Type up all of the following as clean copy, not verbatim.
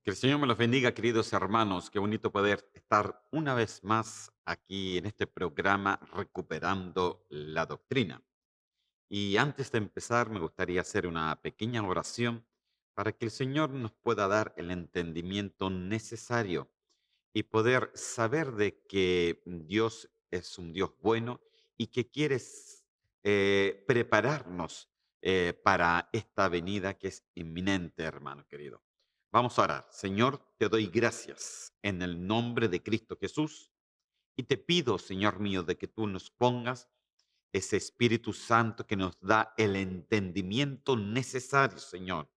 Que el Señor me los bendiga, queridos hermanos. Qué bonito poder estar una vez más aquí en este programa recuperando la doctrina. Y antes de empezar, me gustaría hacer una pequeña oración para que el Señor nos pueda dar el entendimiento necesario y poder saber de que Dios es un Dios bueno y que quieres prepararnos para esta venida que es inminente, hermano querido. Vamos a orar. Señor, te doy gracias en el nombre de Cristo Jesús y te pido, Señor mío, de que tú nos pongas ese Espíritu Santo que nos da el entendimiento necesario, Señor,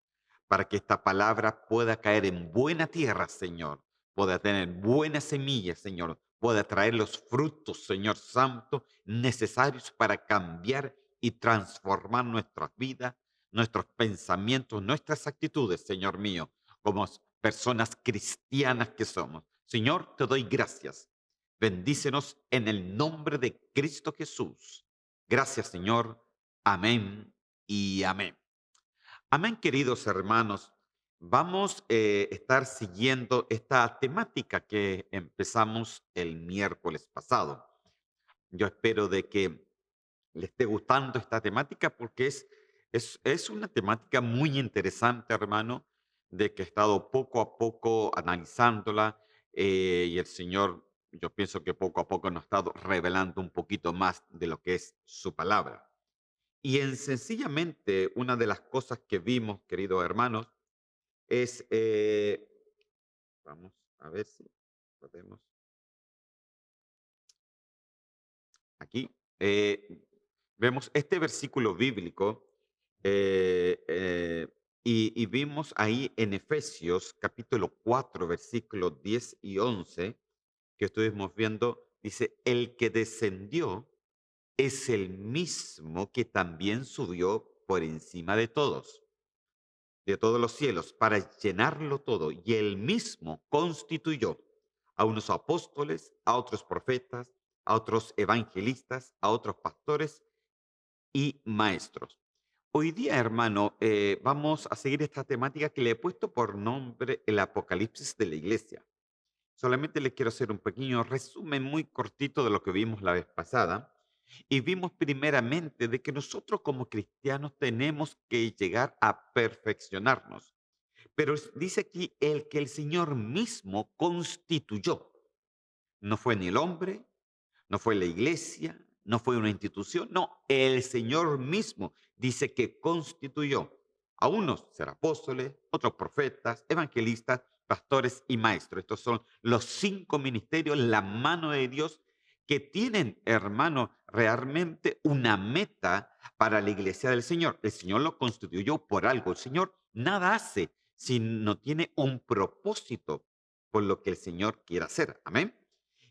para que esta palabra pueda caer en buena tierra, Señor, pueda tener buenas semillas, Señor, pueda traer los frutos, Señor Santo, necesarios para cambiar y transformar nuestras vidas, nuestros pensamientos, nuestras actitudes, Señor mío, como personas cristianas que somos. Señor, te doy gracias. Bendícenos en el nombre de Cristo Jesús. Gracias, Señor. Amén y amén. Amén, queridos hermanos. Vamos a estar siguiendo esta temática que empezamos el miércoles pasado. Yo espero de que le esté gustando esta temática porque es una temática muy interesante, hermano, de que he estado poco a poco analizándola y el Señor, yo pienso que poco a poco nos ha estado revelando un poquito más de lo que es su palabra. Y en sencillamente, una de las cosas que vimos, queridos hermanos, es, vamos a ver si podemos, aquí, vemos este versículo bíblico y vimos ahí en Efesios capítulo 4, versículos 10 y 11, que estuvimos viendo, dice, el que descendió es el mismo que también subió por encima de todos los cielos, para llenarlo todo. Y él mismo constituyó a unos apóstoles, a otros profetas, a otros evangelistas, a otros pastores y maestros. Hoy día, hermano, vamos a seguir esta temática que le he puesto por nombre el Apocalipsis de la Iglesia. Solamente le quiero hacer un pequeño resumen muy cortito de lo que vimos la vez pasada. Y vimos primeramente de que nosotros como cristianos tenemos que llegar a perfeccionarnos. Pero dice aquí el que el Señor mismo constituyó. No fue ni el hombre, no fue la iglesia, no fue una institución, no, el Señor mismo dice que constituyó a unos ser apóstoles, otros profetas, evangelistas, pastores y maestros. Estos son los 5 ministerios, la mano de Dios que tienen, hermano, realmente una meta para la iglesia del Señor. El Señor lo constituyó por algo. El Señor nada hace si no tiene un propósito por lo que el Señor quiere hacer. Amén.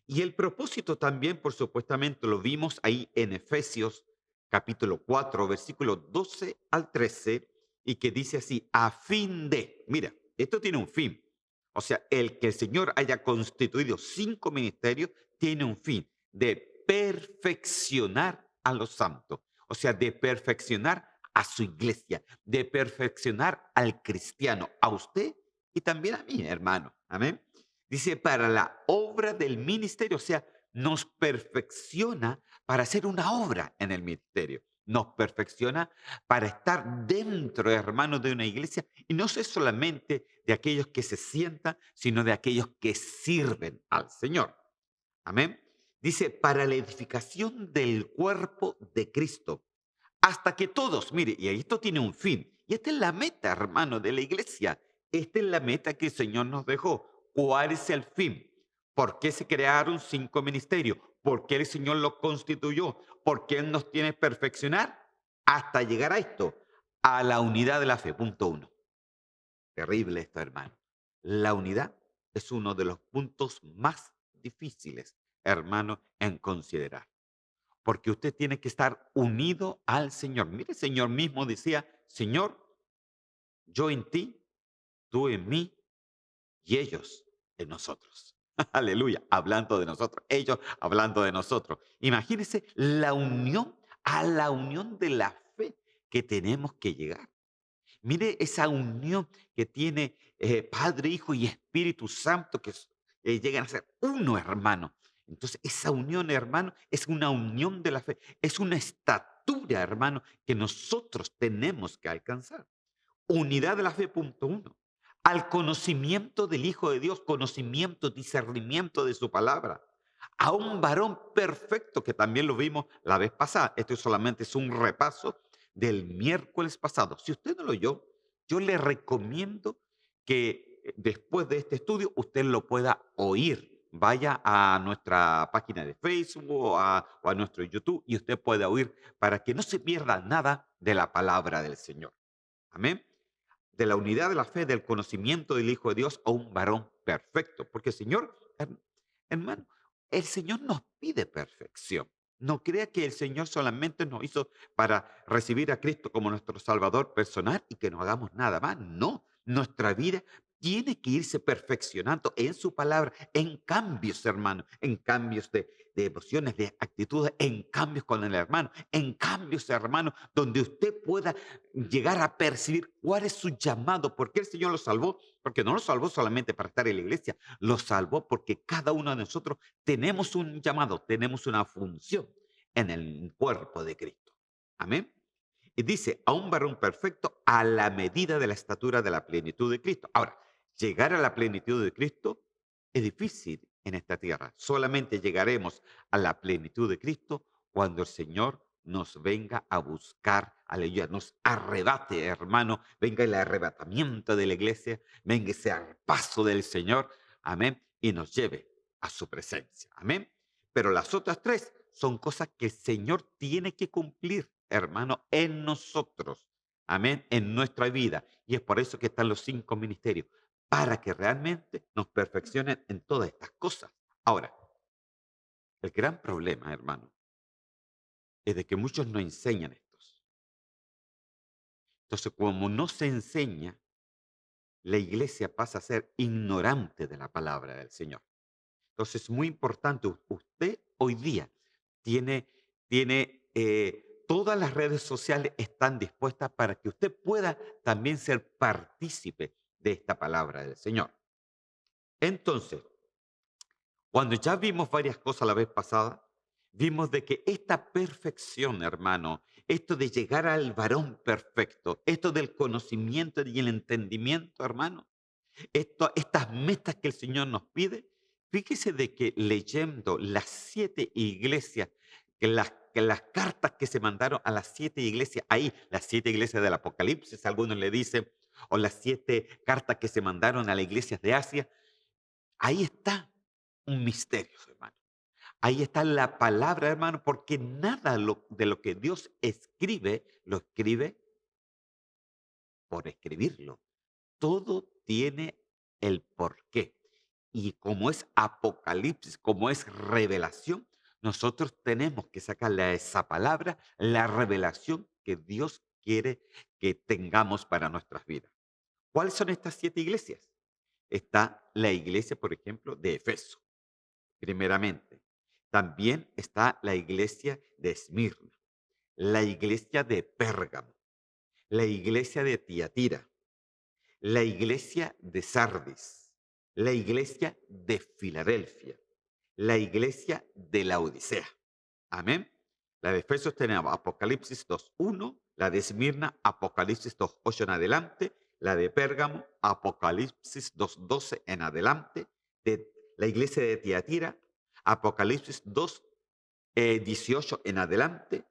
Y el propósito también, por supuestamente, lo vimos ahí en Efesios capítulo 4, versículo 12 al 13, y que dice así, a fin de, mira, esto tiene un fin. O sea, el que el Señor haya constituido 5 ministerios tiene un fin de perfeccionar a los santos. O sea, de perfeccionar a su iglesia, de perfeccionar al cristiano, a usted y también a mí, hermano. Amén. Dice, para la obra del ministerio, o sea, nos perfecciona para hacer una obra en el ministerio. Nos perfecciona para estar dentro, hermanos, de una iglesia y no es solamente de aquellos que se sientan, sino de aquellos que sirven al Señor. Amén. Dice, para la edificación del cuerpo de Cristo, hasta que todos, mire, y esto tiene un fin. Y esta es la meta, hermano, de la iglesia. Esta es la meta que el Señor nos dejó. ¿Cuál es el fin? ¿Por qué se crearon 5 ministerios? ¿Por qué el Señor los constituyó? ¿Por qué Él nos tiene que perfeccionar? Hasta llegar a esto, a la unidad de la fe. Punto uno. Terrible esto, hermano. La unidad es uno de los puntos más difíciles, hermano, en considerar. Porque usted tiene que estar unido al Señor. Mire, el Señor mismo decía, Señor, yo en ti, tú en mí y ellos en nosotros. Aleluya, hablando de nosotros, ellos hablando de nosotros. Imagínese la unión, a la unión de la fe que tenemos que llegar. Mire esa unión que tiene Padre, Hijo y Espíritu Santo, que llegan a ser uno, hermano. Entonces, esa unión, hermano, es una unión de la fe, es una estatura, hermano, que nosotros tenemos que alcanzar. Unidad de la fe, punto uno. Al conocimiento del Hijo de Dios, conocimiento, discernimiento de su palabra. A un varón perfecto, que también lo vimos la vez pasada. Esto solamente es un repaso del miércoles pasado. Si usted no lo oyó, yo le recomiendo que después de este estudio usted lo pueda oír. Vaya a nuestra página de Facebook o a nuestro YouTube y usted pueda oír para que no se pierda nada de la palabra del Señor. Amén. De la unidad de la fe, del conocimiento del Hijo de Dios a un varón perfecto. Porque el Señor, hermano, el Señor nos pide perfección. No crea que el Señor solamente nos hizo para recibir a Cristo como nuestro Salvador personal y que no hagamos nada más. No, nuestra vida tiene que irse perfeccionando en su palabra, en cambios, hermano, en cambios de emociones, de actitudes, en cambios con el hermano, en cambios, hermano, donde usted pueda llegar a percibir cuál es su llamado, por qué el Señor lo salvó, porque no lo salvó solamente para estar en la iglesia, lo salvó porque cada uno de nosotros tenemos un llamado, tenemos una función en el cuerpo de Cristo. Amén. Y dice, a un varón perfecto a la medida de la estatura de la plenitud de Cristo. Ahora, llegar a la plenitud de Cristo es difícil en esta tierra. Solamente llegaremos a la plenitud de Cristo cuando el Señor nos venga a buscar, aleluya, nos arrebate, hermano, venga el arrebatamiento de la iglesia, venga ese paso del Señor, amén, y nos lleve a su presencia, amén. Pero las otras tres son cosas que el Señor tiene que cumplir, hermano, en nosotros, amén, en nuestra vida. Y es por eso que están los 5 ministerios, para que realmente nos perfeccionen en todas estas cosas. Ahora, el gran problema, hermano, es de que muchos no enseñan estos. Entonces, como no se enseña, la iglesia pasa a ser ignorante de la palabra del Señor. Entonces, es muy importante, usted hoy día tiene todas las redes sociales están dispuestas para que usted pueda también ser partícipe de esta palabra del Señor. Entonces, cuando ya vimos varias cosas la vez pasada, vimos de que esta perfección, hermano, esto de llegar al varón perfecto, esto del conocimiento y el entendimiento, hermano, estas metas que el Señor nos pide, fíjese de que leyendo las 7 iglesias, que las cartas que se mandaron a las 7 iglesias, ahí, las 7 iglesias del Apocalipsis, algunos le dicen, o las 7 cartas que se mandaron a las iglesias de Asia, ahí está un misterio, hermano. Ahí está la palabra, hermano, porque nada de lo que Dios escribe, lo escribe por escribirlo. Todo tiene el porqué. Y como es Apocalipsis, como es revelación, nosotros tenemos que sacarle a esa palabra la revelación que Dios quiere que tengamos para nuestras vidas. ¿Cuáles son estas 7 iglesias? Está la iglesia, por ejemplo, de Efeso, primeramente. También está la iglesia de Esmirna, la iglesia de Pérgamo, la iglesia de Tiatira, la iglesia de Sardis, la iglesia de Filadelfia, la iglesia de la Odisea. Amén. La de Efesios tenemos Apocalipsis 2:1, la de Esmirna, Apocalipsis 2:8 en adelante, la de Pérgamo, Apocalipsis 2:12 en adelante, de la iglesia de Tiatira, Apocalipsis 2:18 en adelante,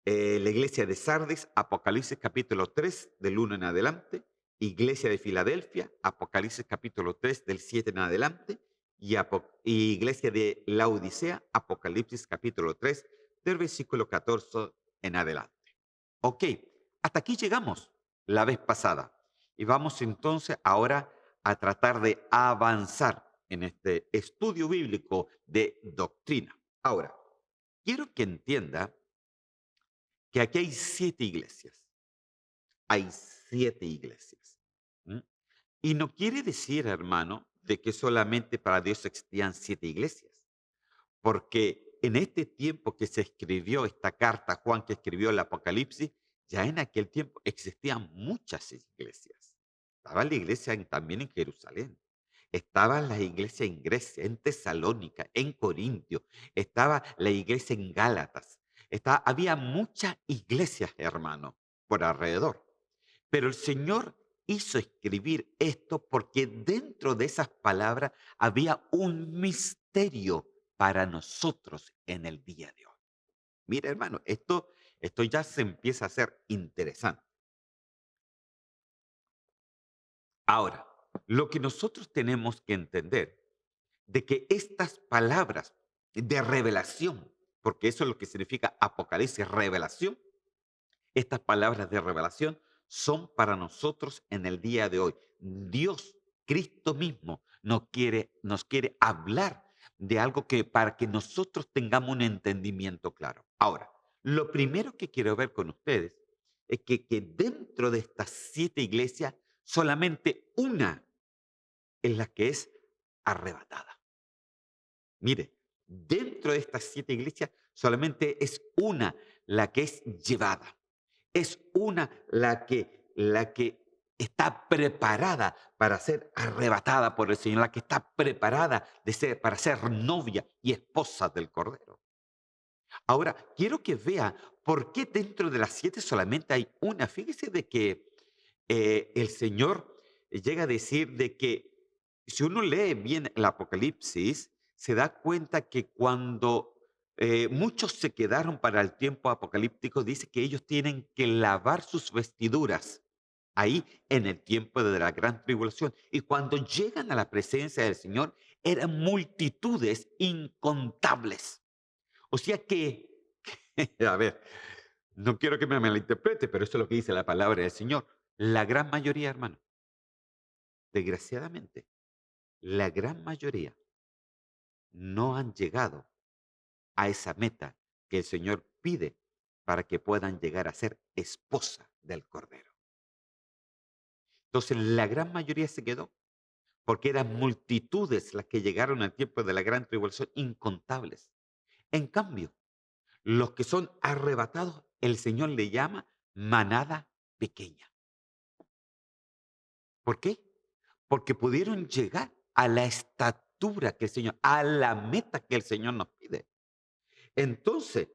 la iglesia de Sardis, Apocalipsis capítulo 3, del 1 en adelante. Iglesia de Filadelfia, Apocalipsis capítulo 3, del 7 en adelante. Y iglesia de la Odisea, Apocalipsis capítulo 3, del versículo 14 en adelante. Ok, hasta aquí llegamos la vez pasada. Y vamos entonces ahora a tratar de avanzar en este estudio bíblico de doctrina. Ahora, quiero que entienda que aquí hay 7 iglesias. Hay 7 iglesias. ¿M? Y no quiere decir, hermano, de que solamente para Dios existían 7 iglesias. Porque en este tiempo que se escribió esta carta, Juan que escribió el Apocalipsis, ya en aquel tiempo existían muchas iglesias. Estaba la iglesia también en Jerusalén. Estaba la iglesia en Grecia, en Tesalónica, en Corintio. Estaba la iglesia en Gálatas. Había muchas iglesias, hermano, por alrededor. Pero el Señor hizo escribir esto porque dentro de esas palabras había un misterio para nosotros en el día de hoy. Mira, hermano, esto ya se empieza a hacer interesante. Ahora, lo que nosotros tenemos que entender de que estas palabras de revelación, porque eso es lo que significa Apocalipsis, revelación, estas palabras de revelación son para nosotros en el día de hoy. Dios, Cristo mismo, nos quiere hablar de algo que para que nosotros tengamos un entendimiento claro. Ahora, lo primero que quiero ver con ustedes es que dentro de estas 7 iglesias, solamente una es la que es arrebatada. Mire, dentro de estas 7 iglesias, solamente es una la que es llevada. Es una la que está preparada para ser arrebatada por el Señor, la que está preparada para ser novia y esposa del Cordero. Ahora, quiero que vea por qué dentro de las 7 solamente hay una. Fíjese de que el Señor llega a decir de que si uno lee bien el Apocalipsis, se da cuenta que cuando muchos se quedaron para el tiempo apocalíptico, dice que ellos tienen que lavar sus vestiduras ahí en el tiempo de la gran tribulación. Y cuando llegan a la presencia del Señor, eran multitudes incontables. O sea que, a ver, no quiero que me malinterprete, pero esto es lo que dice la palabra del Señor. La gran mayoría, hermano, desgraciadamente, la gran mayoría no han llegado a esa meta que el Señor pide para que puedan llegar a ser esposa del Cordero. Entonces, la gran mayoría se quedó porque eran multitudes las que llegaron al tiempo de la gran tribulación, incontables. En cambio, los que son arrebatados, el Señor le llama manada pequeña. ¿Por qué? Porque pudieron llegar a la estatura que el Señor, a la meta que el Señor nos pide. Entonces,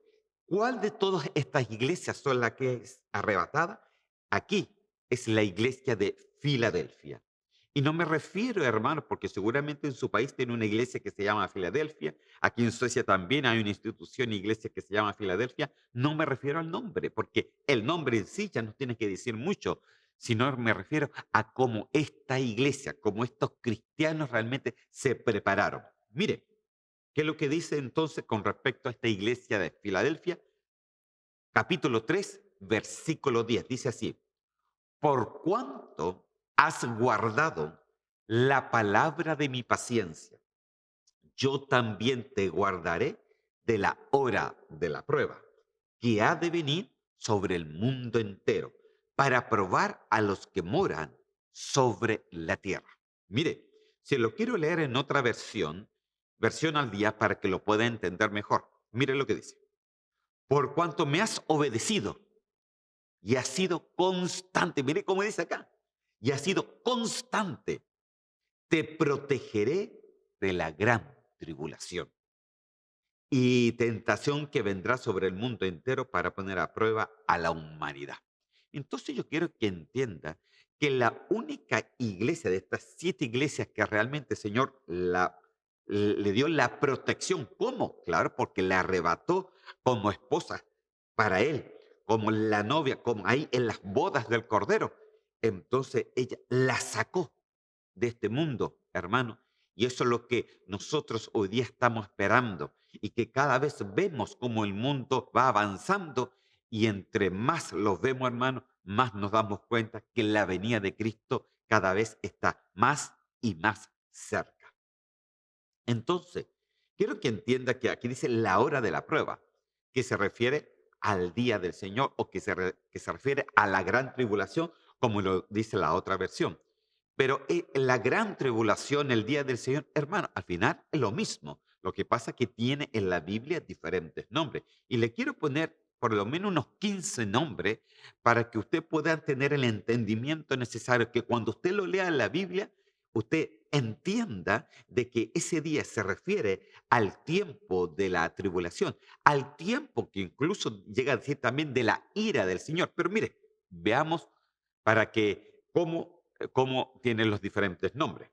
¿cuál de todas estas iglesias son la que es arrebatada? Aquí es la iglesia de Filadelfia. Y no me refiero, hermano, porque seguramente en su país tiene una iglesia que se llama Filadelfia. Aquí en Suecia también hay una institución, iglesia que se llama Filadelfia. No me refiero al nombre, porque el nombre en sí ya no tiene que decir mucho, sino me refiero a cómo esta iglesia, cómo estos cristianos realmente se prepararon. Mire, ¿qué es lo que dice entonces con respecto a esta iglesia de Filadelfia? Capítulo 3, versículo 10. Dice así: por cuanto has guardado la palabra de mi paciencia, yo también te guardaré de la hora de la prueba, que ha de venir sobre el mundo entero, para probar a los que moran sobre la tierra. Mire, si lo quiero leer en otra versión, versión al día, para que lo pueda entender mejor. Mire lo que dice: por cuanto me has obedecido y has sido constante, mire cómo dice acá, y has sido constante, te protegeré de la gran tribulación y tentación que vendrá sobre el mundo entero para poner a prueba a la humanidad. Entonces yo quiero que entienda que la única iglesia de estas 7 iglesias que realmente el Señor le dio la protección, ¿cómo? Claro, porque la arrebató como esposa para él, como la novia, como ahí en las bodas del Cordero. Entonces ella la sacó de este mundo, hermano. Y eso es lo que nosotros hoy día estamos esperando y que cada vez vemos como el mundo va avanzando y entre más los vemos, hermano, más nos damos cuenta que la venida de Cristo cada vez está más y más cerca. Entonces, quiero que entienda que aquí dice la hora de la prueba, que se refiere al día del Señor o que se refiere a la gran tribulación, como lo dice la otra versión. Pero la gran tribulación, el día del Señor, hermano, al final es lo mismo. Lo que pasa es que tiene en la Biblia diferentes nombres. Y le quiero poner por lo menos unos 15 nombres para que usted pueda tener el entendimiento necesario, que cuando usted lo lea en la Biblia, usted entienda de que ese día se refiere al tiempo de la tribulación, al tiempo que incluso llega a decir también de la ira del Señor. Pero mire, veamos para que cómo tienen los diferentes nombres.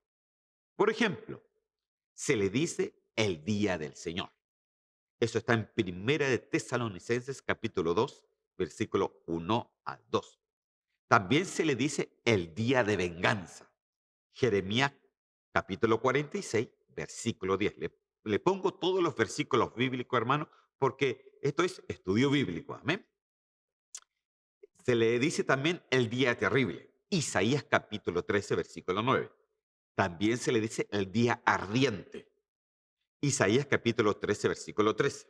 Por ejemplo, se le dice el día del Señor. Eso está en Primera de Tesalonicenses capítulo 2, versículo 1 al 2. También se le dice el día de venganza. Jeremías capítulo 46, versículo 10. Le pongo todos los versículos bíblicos, hermano, porque esto es estudio bíblico. Amén. Se le dice también el día terrible. Isaías capítulo 13, versículo 9. También se le dice el día ardiente. Isaías capítulo 13, versículo 13.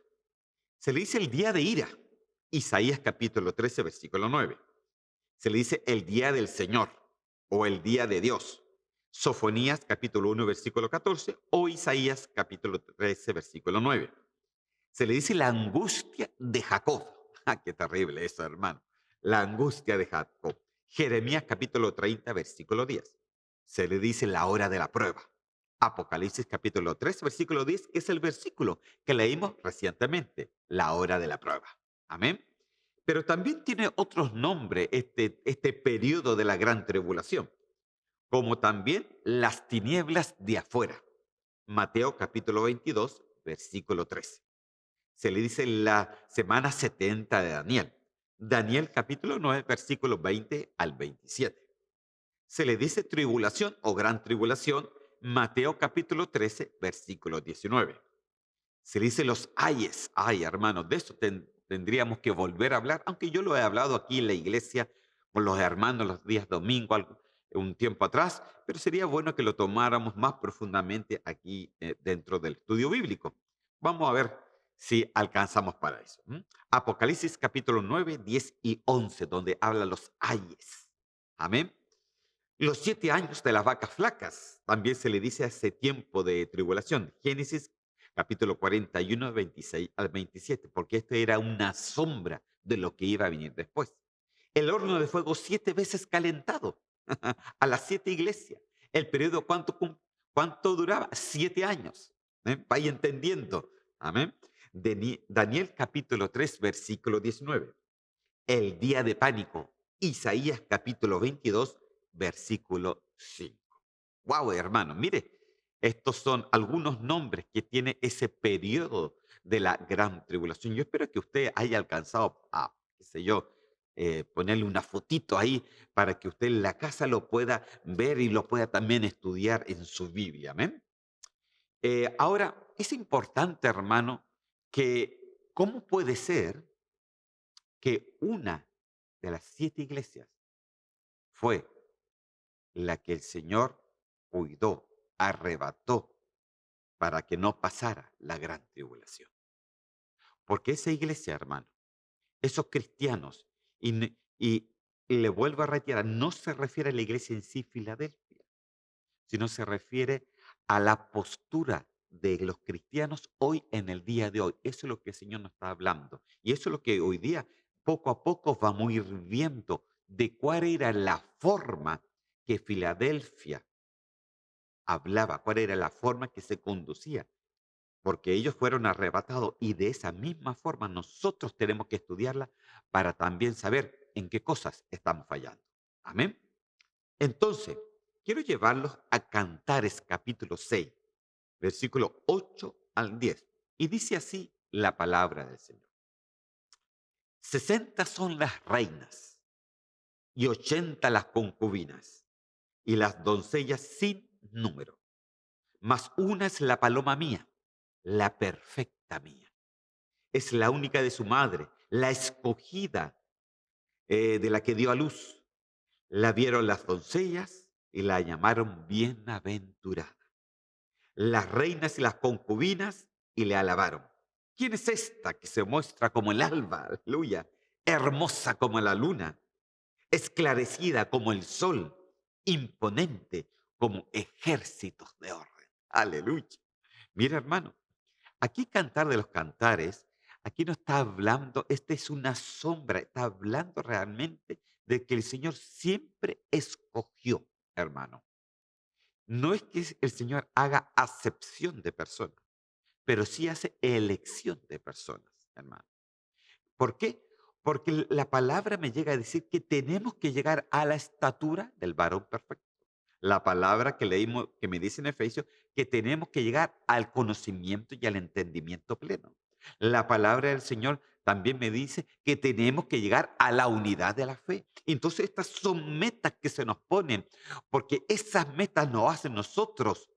Se le dice el día de ira. Isaías capítulo 13, versículo 9. Se le dice el día del Señor o el día de Dios. Sofonías capítulo 1, versículo 14 o Isaías capítulo 13, versículo 9. Se le dice la angustia de Jacob. ¡Ah, qué terrible eso, hermano! La angustia de Jacob. Jeremías capítulo 30, versículo 10. Se le dice la hora de la prueba. Apocalipsis capítulo 3, versículo 10, que es el versículo que leímos recientemente, la hora de la prueba. Amén. Pero también tiene otros nombres este periodo de la gran tribulación, como también las tinieblas de afuera. Mateo capítulo 22, versículo 13. Se le dice la semana 70 de Daniel. Daniel capítulo 9, versículo 20 al 27. Se le dice tribulación o gran tribulación. Mateo capítulo 13, versículo 19. Se le dice los ayes. Ay, hermanos, de eso tendríamos que volver a hablar, aunque yo lo he hablado aquí en la iglesia con los hermanos los días domingo, un tiempo atrás, pero sería bueno que lo tomáramos más profundamente aquí dentro del estudio bíblico. Vamos a ver si alcanzamos para eso. Apocalipsis capítulo 9, 10 y 11, donde habla los ayes. Amén. Los 7 años de las vacas flacas también se le dice a ese tiempo de tribulación. Génesis capítulo 41, 26 al 27, porque esto era una sombra de lo que iba a venir después. El horno de fuego 7 veces calentado a las 7 iglesias. El periodo, ¿cuánto duraba? 7 años. Vaya entendiendo. Amén. Daniel capítulo 3, versículo 19. El día de pánico. Isaías capítulo 22, versículo 5. Wow, hermano, mire, estos son algunos nombres que tiene ese periodo de la gran tribulación. Yo espero que usted haya alcanzado a, qué sé yo, ponerle una fotito ahí para que usted en la casa lo pueda ver y lo pueda también estudiar en su Biblia. Amén. Ahora, es importante, hermano, que cómo puede ser que una de las 7 iglesias fue la que el Señor cuidó, arrebató para que no pasara la gran tribulación. Porque esa iglesia, hermano, esos cristianos, y le vuelvo a retirar, no se refiere a la iglesia en sí, Filadelfia, sino se refiere a la postura de los cristianos hoy en el día de hoy. Eso es lo que el Señor nos está hablando. Y eso es lo que hoy día, poco a poco, vamos a ir viendo de cuál era la forma que Filadelfia hablaba, cuál era la forma que se conducía, porque ellos fueron arrebatados y de esa misma forma nosotros tenemos que estudiarla para también saber en qué cosas estamos fallando. Amén. Entonces, quiero llevarlos a Cantares capítulo 6, versículo 8 al 10. Y dice así la palabra del Señor. 60 son las reinas y 80 las concubinas y las doncellas sin número. Mas una es la paloma mía, la perfecta mía. Es la única de su madre, la escogida de la que dio a luz. La vieron las doncellas y la llamaron bienaventurada. Las reinas y las concubinas y le alabaron. ¿Quién es esta que se muestra como el alba? Aleluya. Hermosa como la luna, esclarecida como el sol, imponente como ejércitos de orden. Aleluya. Mira, hermano, aquí Cantar de los Cantares Aquí no está hablando, esta es una sombra, está hablando realmente de que el Señor siempre escogió, hermano. No es que el Señor haga acepción de personas, pero sí hace elección de personas, hermano. ¿Por qué? Porque la palabra me llega a decir que tenemos que llegar a la estatura del varón perfecto. La palabra que leímos, que me dice en Efesios, que tenemos que llegar al conocimiento y al entendimiento pleno. La palabra del Señor también me dice que tenemos que llegar a la unidad de la fe. Entonces estas son metas que se nos ponen, porque esas metas nos hacen nosotros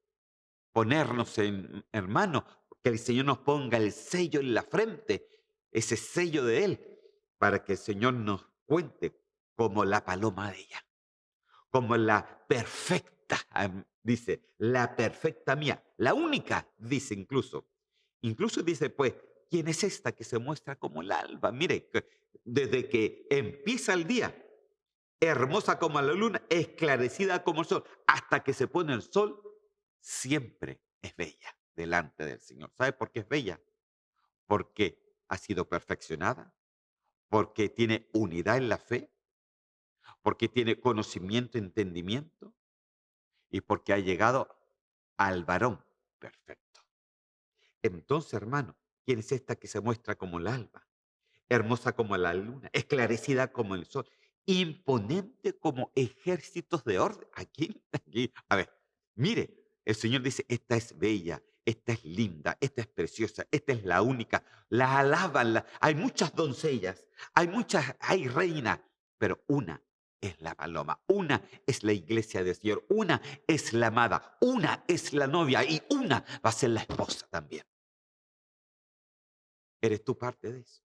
ponernos en hermano, que el Señor nos ponga el sello en la frente, ese sello de Él, para que el Señor nos cuente como la paloma de ella, como la perfecta, dice, la perfecta mía, la única, dice incluso. Incluso dice, pues, ¿quién es esta que se muestra como el alba? Mire, desde que empieza el día, hermosa como la luna, esclarecida como el sol, hasta que se pone el sol, siempre es bella delante del Señor. ¿Sabe por qué es bella? Porque ha sido perfeccionada, porque tiene unidad en la fe, porque tiene conocimiento, entendimiento y porque ha llegado al varón perfecto. Entonces, hermano, ¿quién es esta que se muestra como el alba? Hermosa como la luna, esclarecida como el sol, imponente como ejércitos de orden. Aquí, a ver, mire, el Señor dice, esta es bella, esta es linda, esta es preciosa, esta es la única. La alaban, hay muchas doncellas, hay reinas, pero una es la paloma, una es la iglesia del Señor, una es la amada, una es la novia y una va a ser la esposa también. ¿Eres tú parte de eso?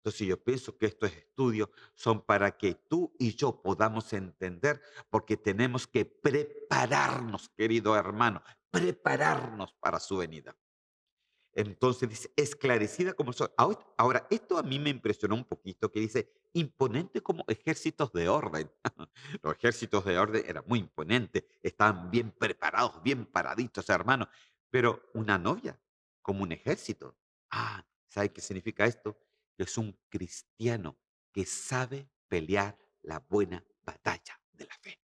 Entonces yo pienso que estos estudios son para que tú y yo podamos entender, porque tenemos que prepararnos, querido hermano, prepararnos para su venida. Entonces dice, esclarecida como sol. Ahora, esto a mí me impresionó un poquito, que dice, imponente como ejércitos de orden. Los ejércitos de orden eran muy imponentes, estaban bien preparados, bien paraditos, hermano. Pero una novia, como un ejército. ¿Sabe qué significa esto? Que es un cristiano que sabe pelear la buena batalla de la fe.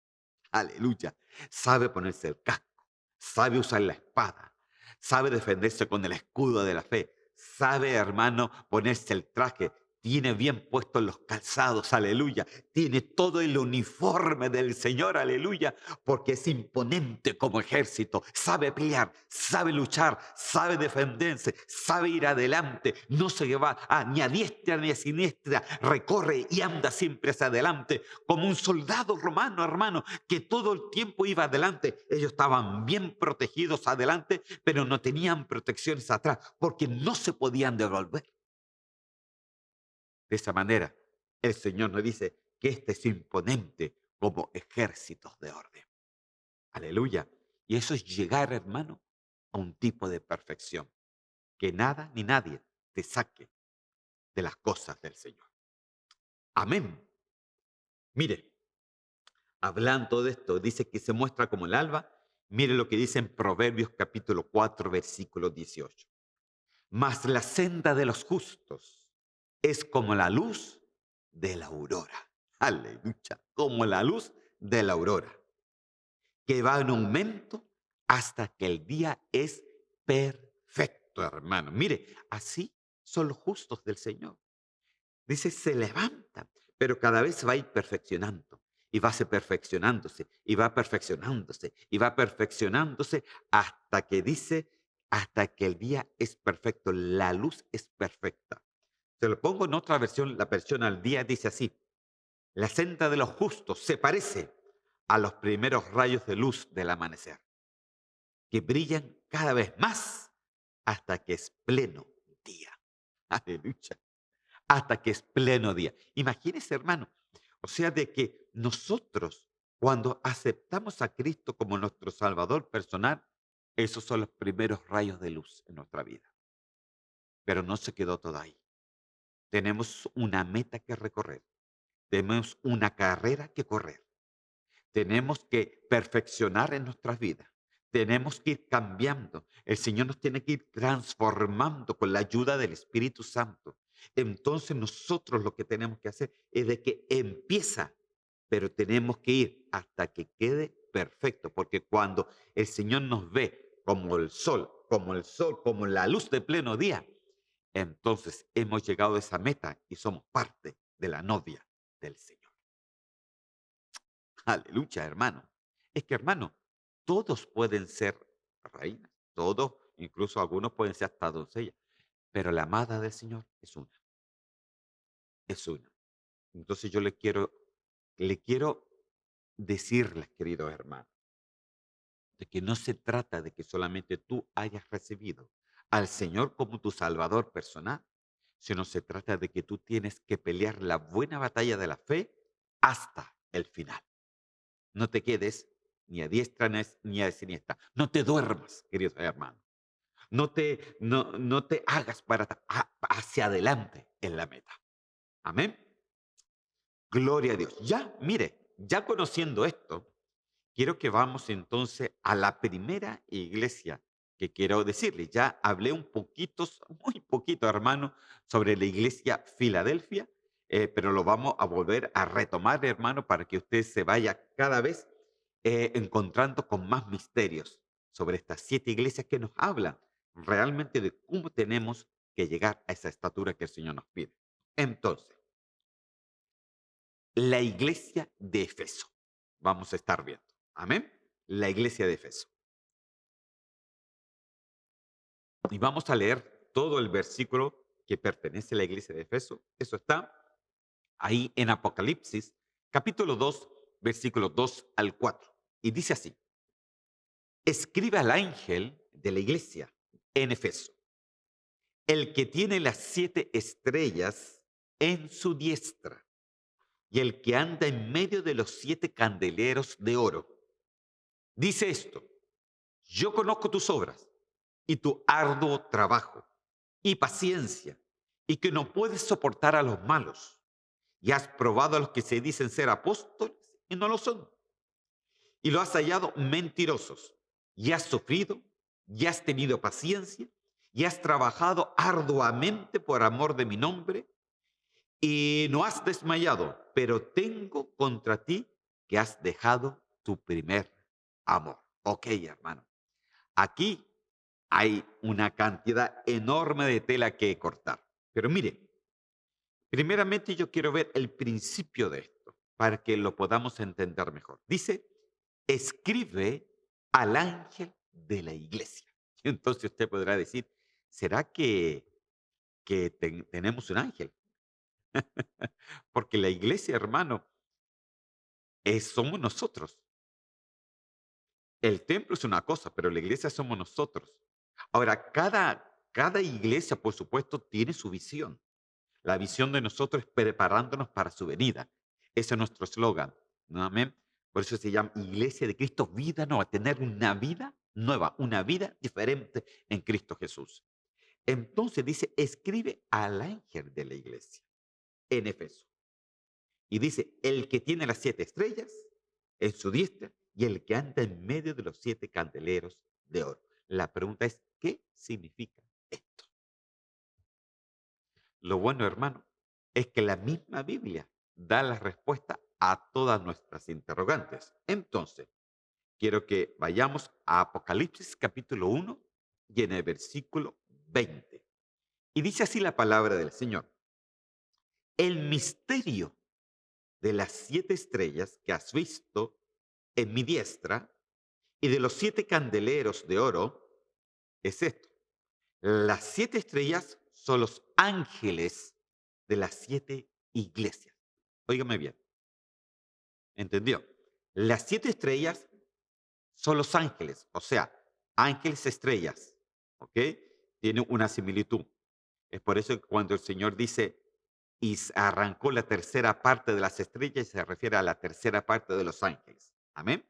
Aleluya. Sabe ponerse el casco, sabe usar la espada, sabe defenderse con el escudo de la fe, sabe, hermano, ponerse el traje, tiene bien puestos los calzados, aleluya, tiene todo el uniforme del Señor, aleluya, porque es imponente como ejército, sabe pelear, sabe luchar, sabe defenderse, sabe ir adelante, no se va ni a diestra ni a siniestra, recorre y anda siempre hacia adelante, como un soldado romano, hermano, que todo el tiempo iba adelante. Ellos estaban bien protegidos adelante, pero no tenían protecciones atrás, porque no se podían devolver. De esa manera, el Señor nos dice que este es imponente como ejércitos de orden. Aleluya. Y eso es llegar, hermano, a un tipo de perfección. Que nada ni nadie te saque de las cosas del Señor. Amén. Mire, hablando de esto, dice que se muestra como el alba. Mire lo que dice en Proverbios capítulo 4, versículo 18. Mas la senda de los justos es como la luz de la aurora. Aleluya. Como la luz de la aurora, que va en aumento hasta que el día es perfecto, hermano. Mire, así son los justos del Señor. Dice, se levanta, pero cada vez va a ir perfeccionando. Y va a ser perfeccionándose, y va perfeccionándose, y va perfeccionándose hasta que dice, hasta que el día es perfecto, la luz es perfecta. Se lo pongo en otra versión, la versión al día dice así, la senda de los justos se parece a los primeros rayos de luz del amanecer, que brillan cada vez más hasta que es pleno día. Aleluya. Hasta que es pleno día. Imagínese, hermano, o sea, de que nosotros, cuando aceptamos a Cristo como nuestro Salvador personal, esos son los primeros rayos de luz en nuestra vida. Pero no se quedó todo ahí. Tenemos una meta que recorrer. Tenemos una carrera que correr. Tenemos que perfeccionar en nuestras vidas. Tenemos que ir cambiando. El Señor nos tiene que ir transformando con la ayuda del Espíritu Santo. Entonces nosotros lo que tenemos que hacer es de que empieza, pero tenemos que ir hasta que quede perfecto, porque cuando el Señor nos ve como la luz de pleno día, entonces hemos llegado a esa meta y somos parte de la novia del Señor. Aleluya, hermano. Es que, hermano, todos pueden ser reinas, todos, incluso algunos pueden ser hasta doncellas, pero la amada del Señor es una, es una. Entonces yo le quiero decirles, queridos hermanos, de que no se trata de que solamente tú hayas recibido al Señor como tu Salvador personal, sino se trata de que tú tienes que pelear la buena batalla de la fe hasta el final. No te quedes ni a diestra ni a siniestra. No te duermas, queridos hermanos. No te hagas hacia adelante en la meta. Amén. Gloria a Dios. Ya, mire, ya conociendo esto, quiero que vamos entonces a la primera iglesia que quiero decirle. Ya hablé un poquito, muy poquito, hermano, sobre la iglesia Filadelfia, pero lo vamos a volver a retomar, hermano, para que usted se vaya cada vez encontrando con más misterios sobre estas 7 iglesias que nos hablan realmente de cómo tenemos que llegar a esa estatura que el Señor nos pide. Entonces, la iglesia de Efeso. Vamos a estar viendo. Amén. La iglesia de Efeso. Y vamos a leer todo el versículo que pertenece a la iglesia de Efeso. Eso está ahí en Apocalipsis, capítulo 2, versículos 2 al 4. Y dice así: escribe al ángel de la iglesia en Efeso, el que tiene las 7 estrellas en su diestra y el que anda en medio de los 7 candeleros de oro. Dice esto: yo conozco tus obras y tu arduo trabajo y paciencia, y que no puedes soportar a los malos, y has probado a los que se dicen ser apóstoles y no lo son, y lo has hallado mentirosos, y has sufrido, y has tenido paciencia, y has trabajado arduamente por amor de mi nombre, y no has desmayado, pero tengo contra ti que has dejado tu primer amor. Ok, hermano. Aquí hay una cantidad enorme de tela que cortar. Pero mire, primeramente yo quiero ver el principio de esto para que lo podamos entender mejor. Dice, escribe al ángel de la iglesia. Entonces usted podrá decir, ¿será que tenemos un ángel? Porque la iglesia, hermano, somos nosotros. El templo es una cosa, pero la iglesia somos nosotros. Ahora, cada iglesia, por supuesto, tiene su visión. La visión de nosotros es preparándonos para su venida. Ese es nuestro eslogan, ¿no? Amén. Por eso se llama Iglesia de Cristo, vida nueva, tener una vida nueva, una vida diferente en Cristo Jesús. Entonces dice, escribe al ángel de la iglesia en Efeso. Y dice, el que tiene las 7 estrellas en su diestra y el que anda en medio de los 7 candeleros de oro. La pregunta es, ¿qué significa esto? Lo bueno, hermano, es que la misma Biblia da la respuesta a todas nuestras interrogantes. Entonces, quiero que vayamos a Apocalipsis capítulo 1 y en el versículo 20. Y dice así la palabra del Señor. El misterio de las 7 estrellas que has visto en mi diestra y de los 7 candeleros de oro es esto. Las 7 estrellas son los ángeles de las 7 iglesias. Óigame bien, ¿entendió? Las 7 estrellas son los ángeles, o sea, ángeles estrellas, ¿ok? Tiene una similitud. Es por eso que cuando el Señor dice, y arrancó la tercera parte de las estrellas, se refiere a la tercera parte de los ángeles. Amén.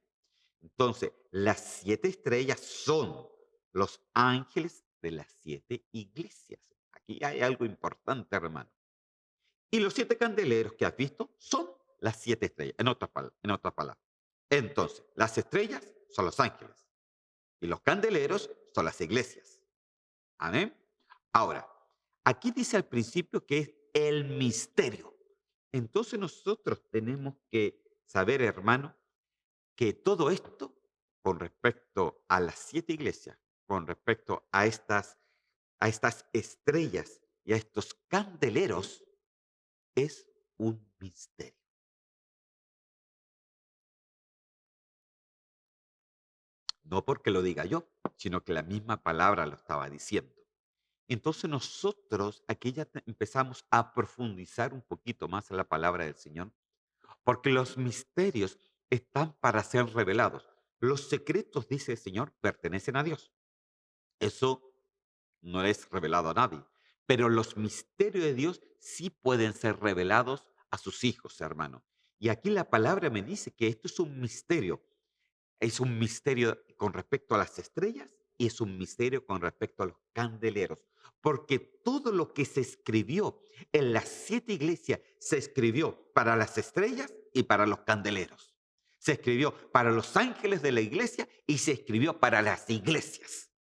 Entonces, las 7 estrellas son los ángeles de las 7 iglesias. Aquí hay algo importante, hermano. Y los 7 candeleros que has visto son las 7 estrellas, en otras palabras. Entonces, las estrellas son los ángeles. Y los candeleros son las iglesias. Amén. Ahora, aquí dice al principio que es el misterio. Entonces nosotros tenemos que saber, hermano, que todo esto, con respecto a las 7 iglesias, con respecto a estas estrellas y a estos candeleros, es un misterio. No porque lo diga yo, sino que la misma palabra lo estaba diciendo. Entonces nosotros aquí ya empezamos a profundizar un poquito más en la palabra del Señor, porque los misterios están para ser revelados. Los secretos, dice el Señor, pertenecen a Dios. Eso no es revelado a nadie. Pero los misterios de Dios sí pueden ser revelados a sus hijos, hermano. Y aquí la palabra me dice que esto es un misterio. Es un misterio con respecto a las estrellas y es un misterio con respecto a los candeleros. Porque todo lo que se escribió en las 7 iglesias se escribió para las estrellas y para los candeleros. Se escribió para los ángeles de la iglesia y se escribió para las iglesias.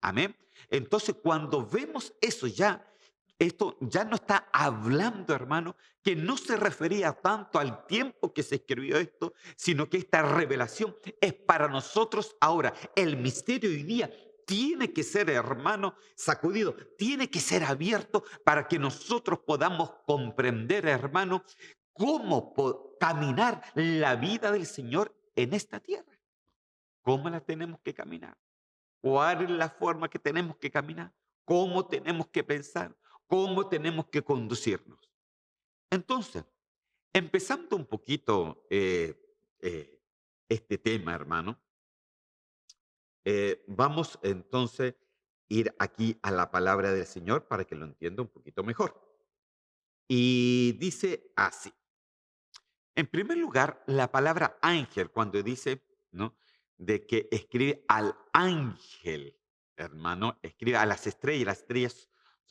Amén. Entonces, cuando vemos eso ya, esto ya no está hablando, hermano, que no se refería tanto al tiempo que se escribió esto, sino que esta revelación es para nosotros ahora. El misterio hoy día tiene que ser, hermano, sacudido, tiene que ser abierto para que nosotros podamos comprender, hermano, cómo caminar la vida del Señor en esta tierra. ¿Cómo la tenemos que caminar? ¿Cuál es la forma que tenemos que caminar? ¿Cómo tenemos que pensar? ¿Cómo tenemos que conducirnos? Entonces, empezando un poquito eh, este tema, hermano, vamos entonces a ir aquí a la palabra del Señor para que lo entienda un poquito mejor. Y dice así. En primer lugar, la palabra ángel, cuando dice, ¿no? De que escribe al ángel, hermano, escribe a las estrellas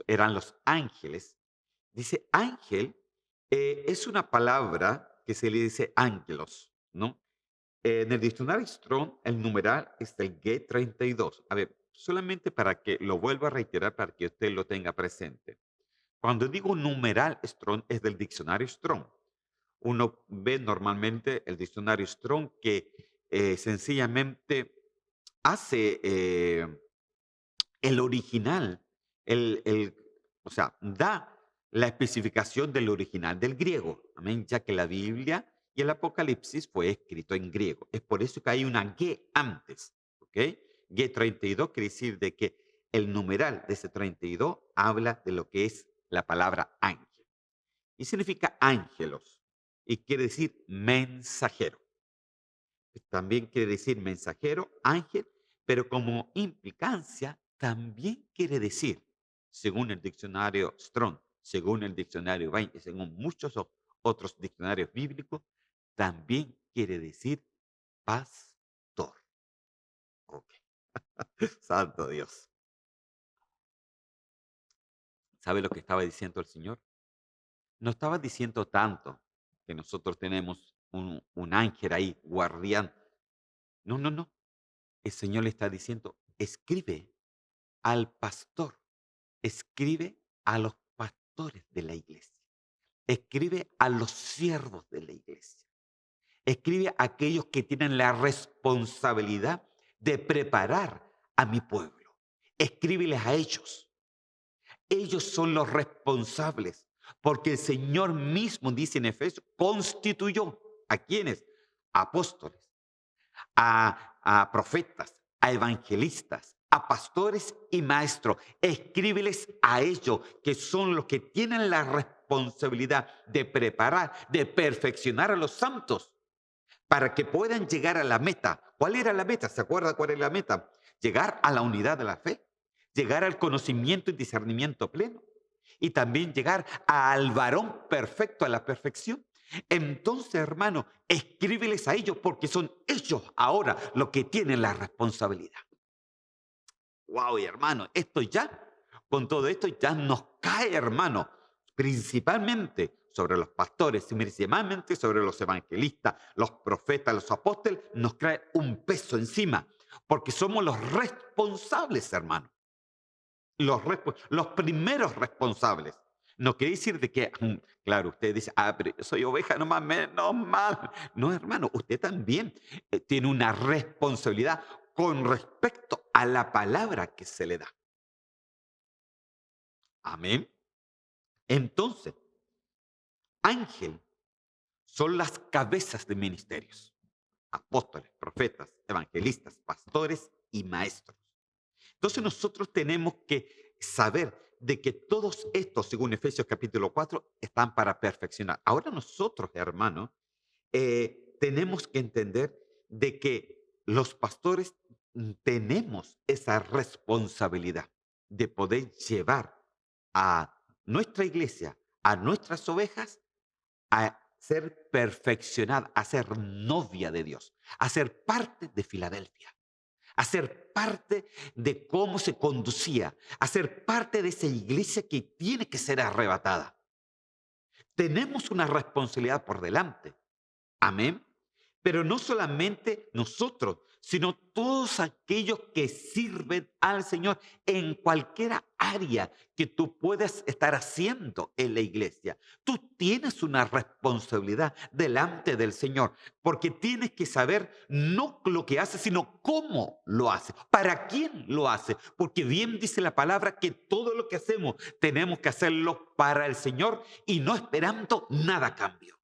eran los ángeles. Dice ángel, es una palabra que se le dice ángelos, ¿no? En el diccionario Strong, el numeral es el G32. A ver, solamente para que lo vuelva a reiterar, para que usted lo tenga presente. Cuando digo numeral Strong, es del diccionario Strong. Uno ve normalmente el diccionario Strong que sencillamente hace el original, el, o sea, da la especificación del original del griego, amén, ya que la Biblia y el Apocalipsis fue escrito en griego. Es por eso que hay una G antes, ¿ok? G32 quiere decir de que el numeral de ese 32 habla de lo que es la palabra ángel. Y significa ángelos y quiere decir mensajero. También quiere decir mensajero, ángel, pero como implicancia también quiere decir, según el diccionario Strong, según el diccionario Bain y según muchos otros diccionarios bíblicos, también quiere decir pastor. Ok. Santo Dios. ¿Sabe lo que estaba diciendo el Señor? No estaba diciendo tanto que nosotros tenemos un ángel ahí, guardián. No, no, no. El Señor le está diciendo, escribe al pastor, escribe a los pastores de la iglesia, escribe a los siervos de la iglesia, escribe a aquellos que tienen la responsabilidad de preparar a mi pueblo. Escríbeles a ellos. Ellos son los responsables, porque el Señor mismo, dice en Efesios, constituyó a quienes, apóstoles, a profetas, a evangelistas, a pastores y maestros. Escríbeles a ellos, que son los que tienen la responsabilidad de preparar, de perfeccionar a los santos para que puedan llegar a la meta. ¿Cuál era la meta? ¿Se acuerda cuál era la meta? Llegar a la unidad de la fe, llegar al conocimiento y discernimiento pleno y también llegar al varón perfecto, a la perfección. Entonces, hermano, escríbeles a ellos porque son ellos ahora los que tienen la responsabilidad. Wow, hermano, esto ya, con todo esto ya nos cae, hermano, principalmente sobre los pastores y principalmente sobre los evangelistas, los profetas, los apóstoles, nos cae un peso encima, porque somos los responsables, hermano. Los primeros responsables. No quiere decir de que, claro, usted dice, pero yo soy oveja nomás, menos mal. No, hermano, usted también tiene una responsabilidad con respecto a la palabra que se le da. Amén. Entonces, ángel son las cabezas de ministerios, apóstoles, profetas, evangelistas, pastores y maestros. Entonces nosotros tenemos que saber de que todos estos, según Efesios capítulo 4, están para perfeccionar. Ahora nosotros, hermanos, tenemos que entender de que los pastores tenemos esa responsabilidad de poder llevar a nuestra iglesia, a nuestras ovejas, a ser perfeccionada, a ser novia de Dios, a ser parte de Filadelfia, a ser parte de cómo se conducía, a ser parte de esa iglesia que tiene que ser arrebatada. Tenemos una responsabilidad por delante. Amén. Pero no solamente nosotros, sino todos aquellos que sirven al Señor en cualquier área que tú puedas estar haciendo en la iglesia. Tú tienes una responsabilidad delante del Señor, porque tienes que saber no lo que hace, sino cómo lo hace, para quién lo hace, porque bien dice la palabra que todo lo que hacemos tenemos que hacerlo para el Señor y no esperando nada a cambio.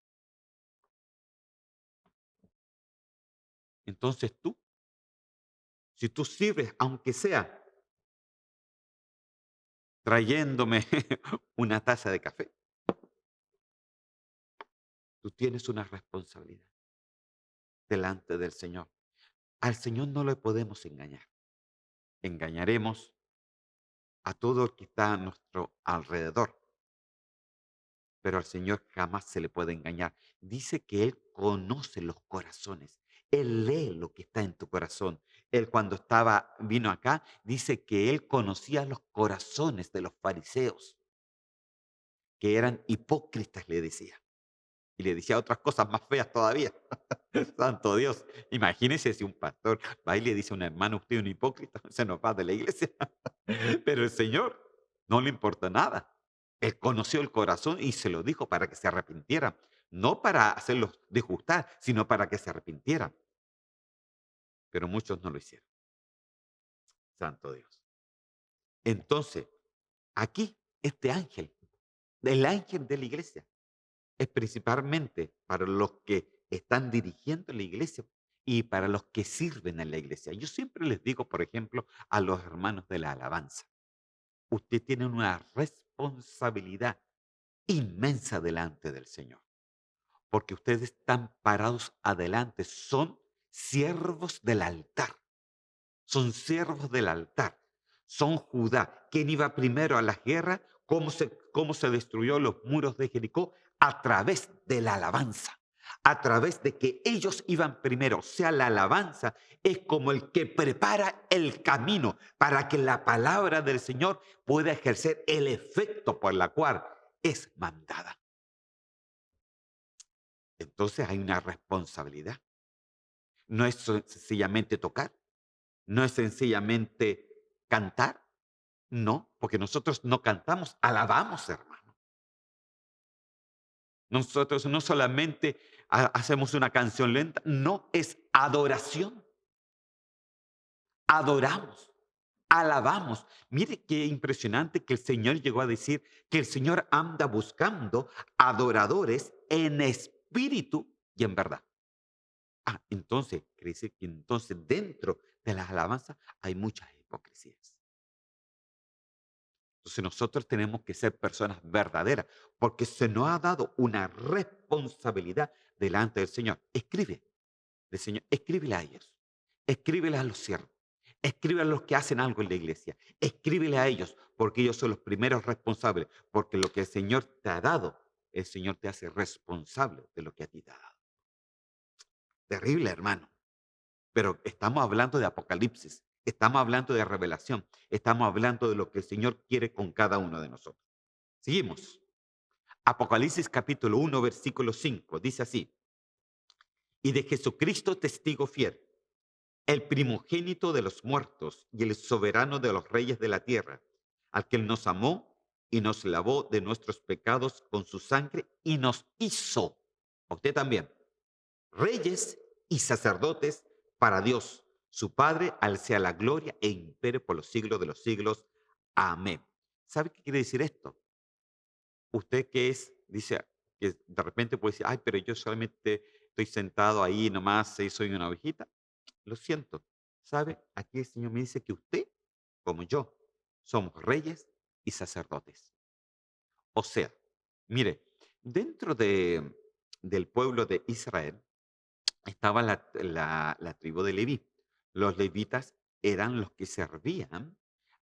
Entonces tú, si tú sirves, aunque sea trayéndome una taza de café, tú tienes una responsabilidad delante del Señor. Al Señor no le podemos engañar. Engañaremos a todo el que está a nuestro alrededor, pero al Señor jamás se le puede engañar. Dice que Él conoce los corazones. Él lee lo que está en tu corazón. Él cuando vino acá, dice que Él conocía los corazones de los fariseos, que eran hipócritas, le decía. Y le decía otras cosas más feas todavía. Santo Dios. Imagínese si un pastor va y le dice a un hermano, usted es un hipócrita, se nos va de la iglesia. Pero el Señor no le importa nada. Él conoció el corazón y se lo dijo para que se arrepintieran. No para hacerlos disgustar, sino para que se arrepintieran. Pero muchos no lo hicieron. Santo Dios. Entonces, aquí, este ángel, el ángel de la iglesia, es principalmente para los que están dirigiendo la iglesia y para los que sirven en la iglesia. Yo siempre les digo, por ejemplo, a los hermanos de la alabanza, usted tiene una responsabilidad inmensa delante del Señor, porque ustedes están parados adelante, son siervos del altar, son siervos del altar, son Judá. ¿Quién iba primero a la guerra? ¿Cómo se destruyó los muros de Jericó? A través de la alabanza, a través de que ellos iban primero. O sea, la alabanza es como el que prepara el camino para que la palabra del Señor pueda ejercer el efecto por la cual es mandada. Entonces hay una responsabilidad. No es sencillamente tocar, no es sencillamente cantar, no, porque nosotros no cantamos, alabamos, hermano. Nosotros no solamente hacemos una canción lenta, no, es adoración. Adoramos, alabamos. Mire qué impresionante que el Señor llegó a decir que el Señor anda buscando adoradores en espíritu y en verdad. Entonces, quiere decir que entonces dentro de las alabanzas hay muchas hipocresías. Entonces nosotros tenemos que ser personas verdaderas, porque se nos ha dado una responsabilidad delante del Señor. Escribe, del Señor, escríbele a ellos, escríbele a los siervos, escríbele a los que hacen algo en la iglesia, escríbele a ellos, porque ellos son los primeros responsables, porque lo que el Señor te ha dado, el Señor te hace responsable de lo que a ti te ha dado. Terrible, hermano. Pero estamos hablando de Apocalipsis, estamos hablando de revelación, estamos hablando de lo que el Señor quiere con cada uno de nosotros. Seguimos. Apocalipsis capítulo 1, versículo 5, dice así: y de Jesucristo testigo fiel, el primogénito de los muertos y el soberano de los reyes de la tierra, al que Él nos amó y nos lavó de nuestros pecados con su sangre y nos hizo, a usted también, reyes y sacerdotes para Dios, su Padre, al sea la gloria e imperio por los siglos de los siglos. Amén. ¿Sabe qué quiere decir esto? Usted que es, dice, que de repente puede decir, ay, pero yo solamente estoy sentado ahí nomás y soy una ovejita. Lo siento. ¿Sabe? Aquí el Señor me dice que usted, como yo, somos reyes y sacerdotes. O sea, mire, dentro del pueblo de Israel estaba la tribu de Leví. Los levitas eran los que servían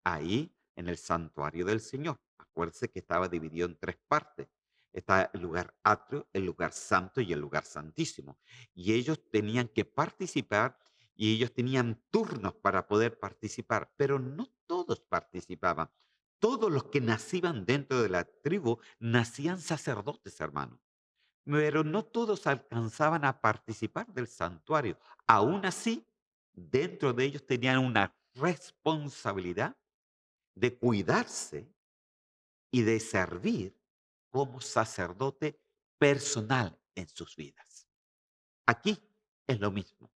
ahí en el santuario del Señor. Acuérdense que estaba dividido en tres partes. Está el lugar atrio, el lugar santo y el lugar santísimo. Y ellos tenían que participar y ellos tenían turnos para poder participar, pero no todos participaban. Todos los que nacían dentro de la tribu nacían sacerdotes, hermano, pero no todos alcanzaban a participar del santuario. Aún así, dentro de ellos tenían una responsabilidad de cuidarse y de servir como sacerdote personal en sus vidas. Aquí es lo mismo.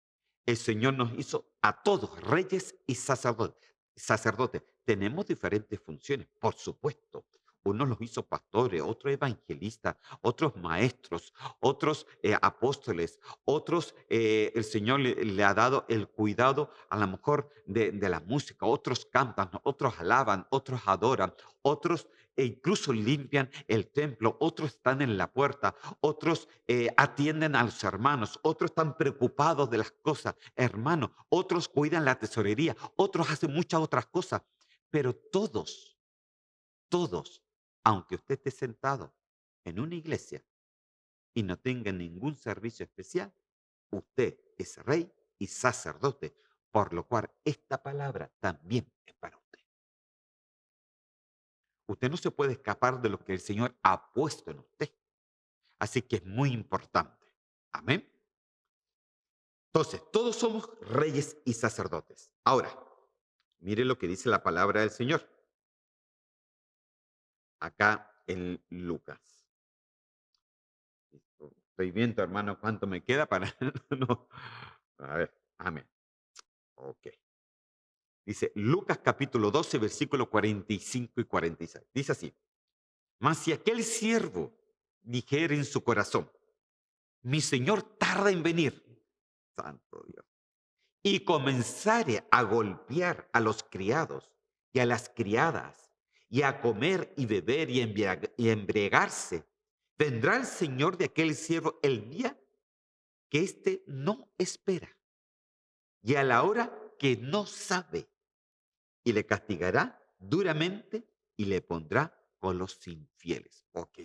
El Señor nos hizo a todos reyes y sacerdotes. Sacerdotes. Tenemos diferentes funciones, por supuesto. Unos los hizo pastores, otros evangelistas, otros maestros, otros apóstoles, otros el Señor le ha dado el cuidado a lo mejor de la música, otros cantan, otros alaban, otros adoran, otros incluso limpian el templo, otros están en la puerta, otros atienden a los hermanos, otros están preocupados de las cosas, hermanos, otros cuidan la tesorería, otros hacen muchas otras cosas, pero todos, aunque usted esté sentado en una iglesia y no tenga ningún servicio especial, usted es rey y sacerdote, por lo cual esta palabra también es para usted. Usted no se puede escapar de lo que el Señor ha puesto en usted. Así que es muy importante. Amén. Entonces, todos somos reyes y sacerdotes. Ahora, mire lo que dice la palabra del Señor acá en Lucas. Estoy viendo, hermano, cuánto me queda para no. A ver, amén. Ok. Dice Lucas capítulo 12, versículo 45 y 46. Dice así: Mas si aquel siervo dijera en su corazón, mi señor tarda en venir, santo Dios, y comenzare a golpear a los criados y a las criadas, y a comer y beber y y embriagarse, vendrá el señor de aquel siervo el día que éste no espera y a la hora que no sabe, y le castigará duramente y le pondrá con los infieles. Ok,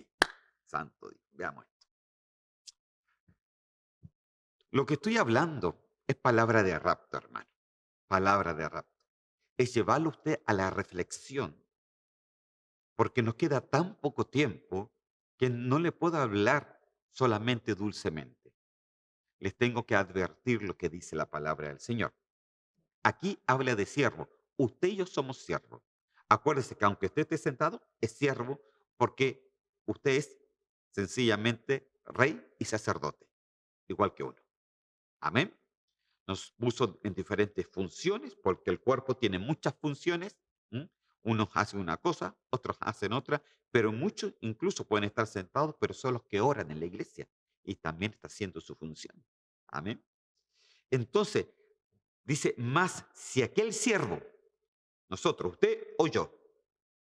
santo Dios, veamos esto. Lo que estoy hablando es palabra de rapto, hermano, palabra de rapto. Es llevarlo usted a la reflexión, porque nos queda tan poco tiempo que no le puedo hablar solamente dulcemente. Les tengo que advertir lo que dice la palabra del Señor. Aquí habla de siervo. Usted y yo somos siervos. Acuérdese que aunque usted esté sentado, es siervo porque usted es sencillamente rey y sacerdote, igual que uno. Amén. Nos puso en diferentes funciones porque el cuerpo tiene muchas funciones. ¿M? Unos hacen una cosa, otros hacen otra, pero muchos incluso pueden estar sentados, pero son los que oran en la iglesia y también está haciendo su función. Amén. Entonces, dice, más si aquel siervo, nosotros, usted o yo,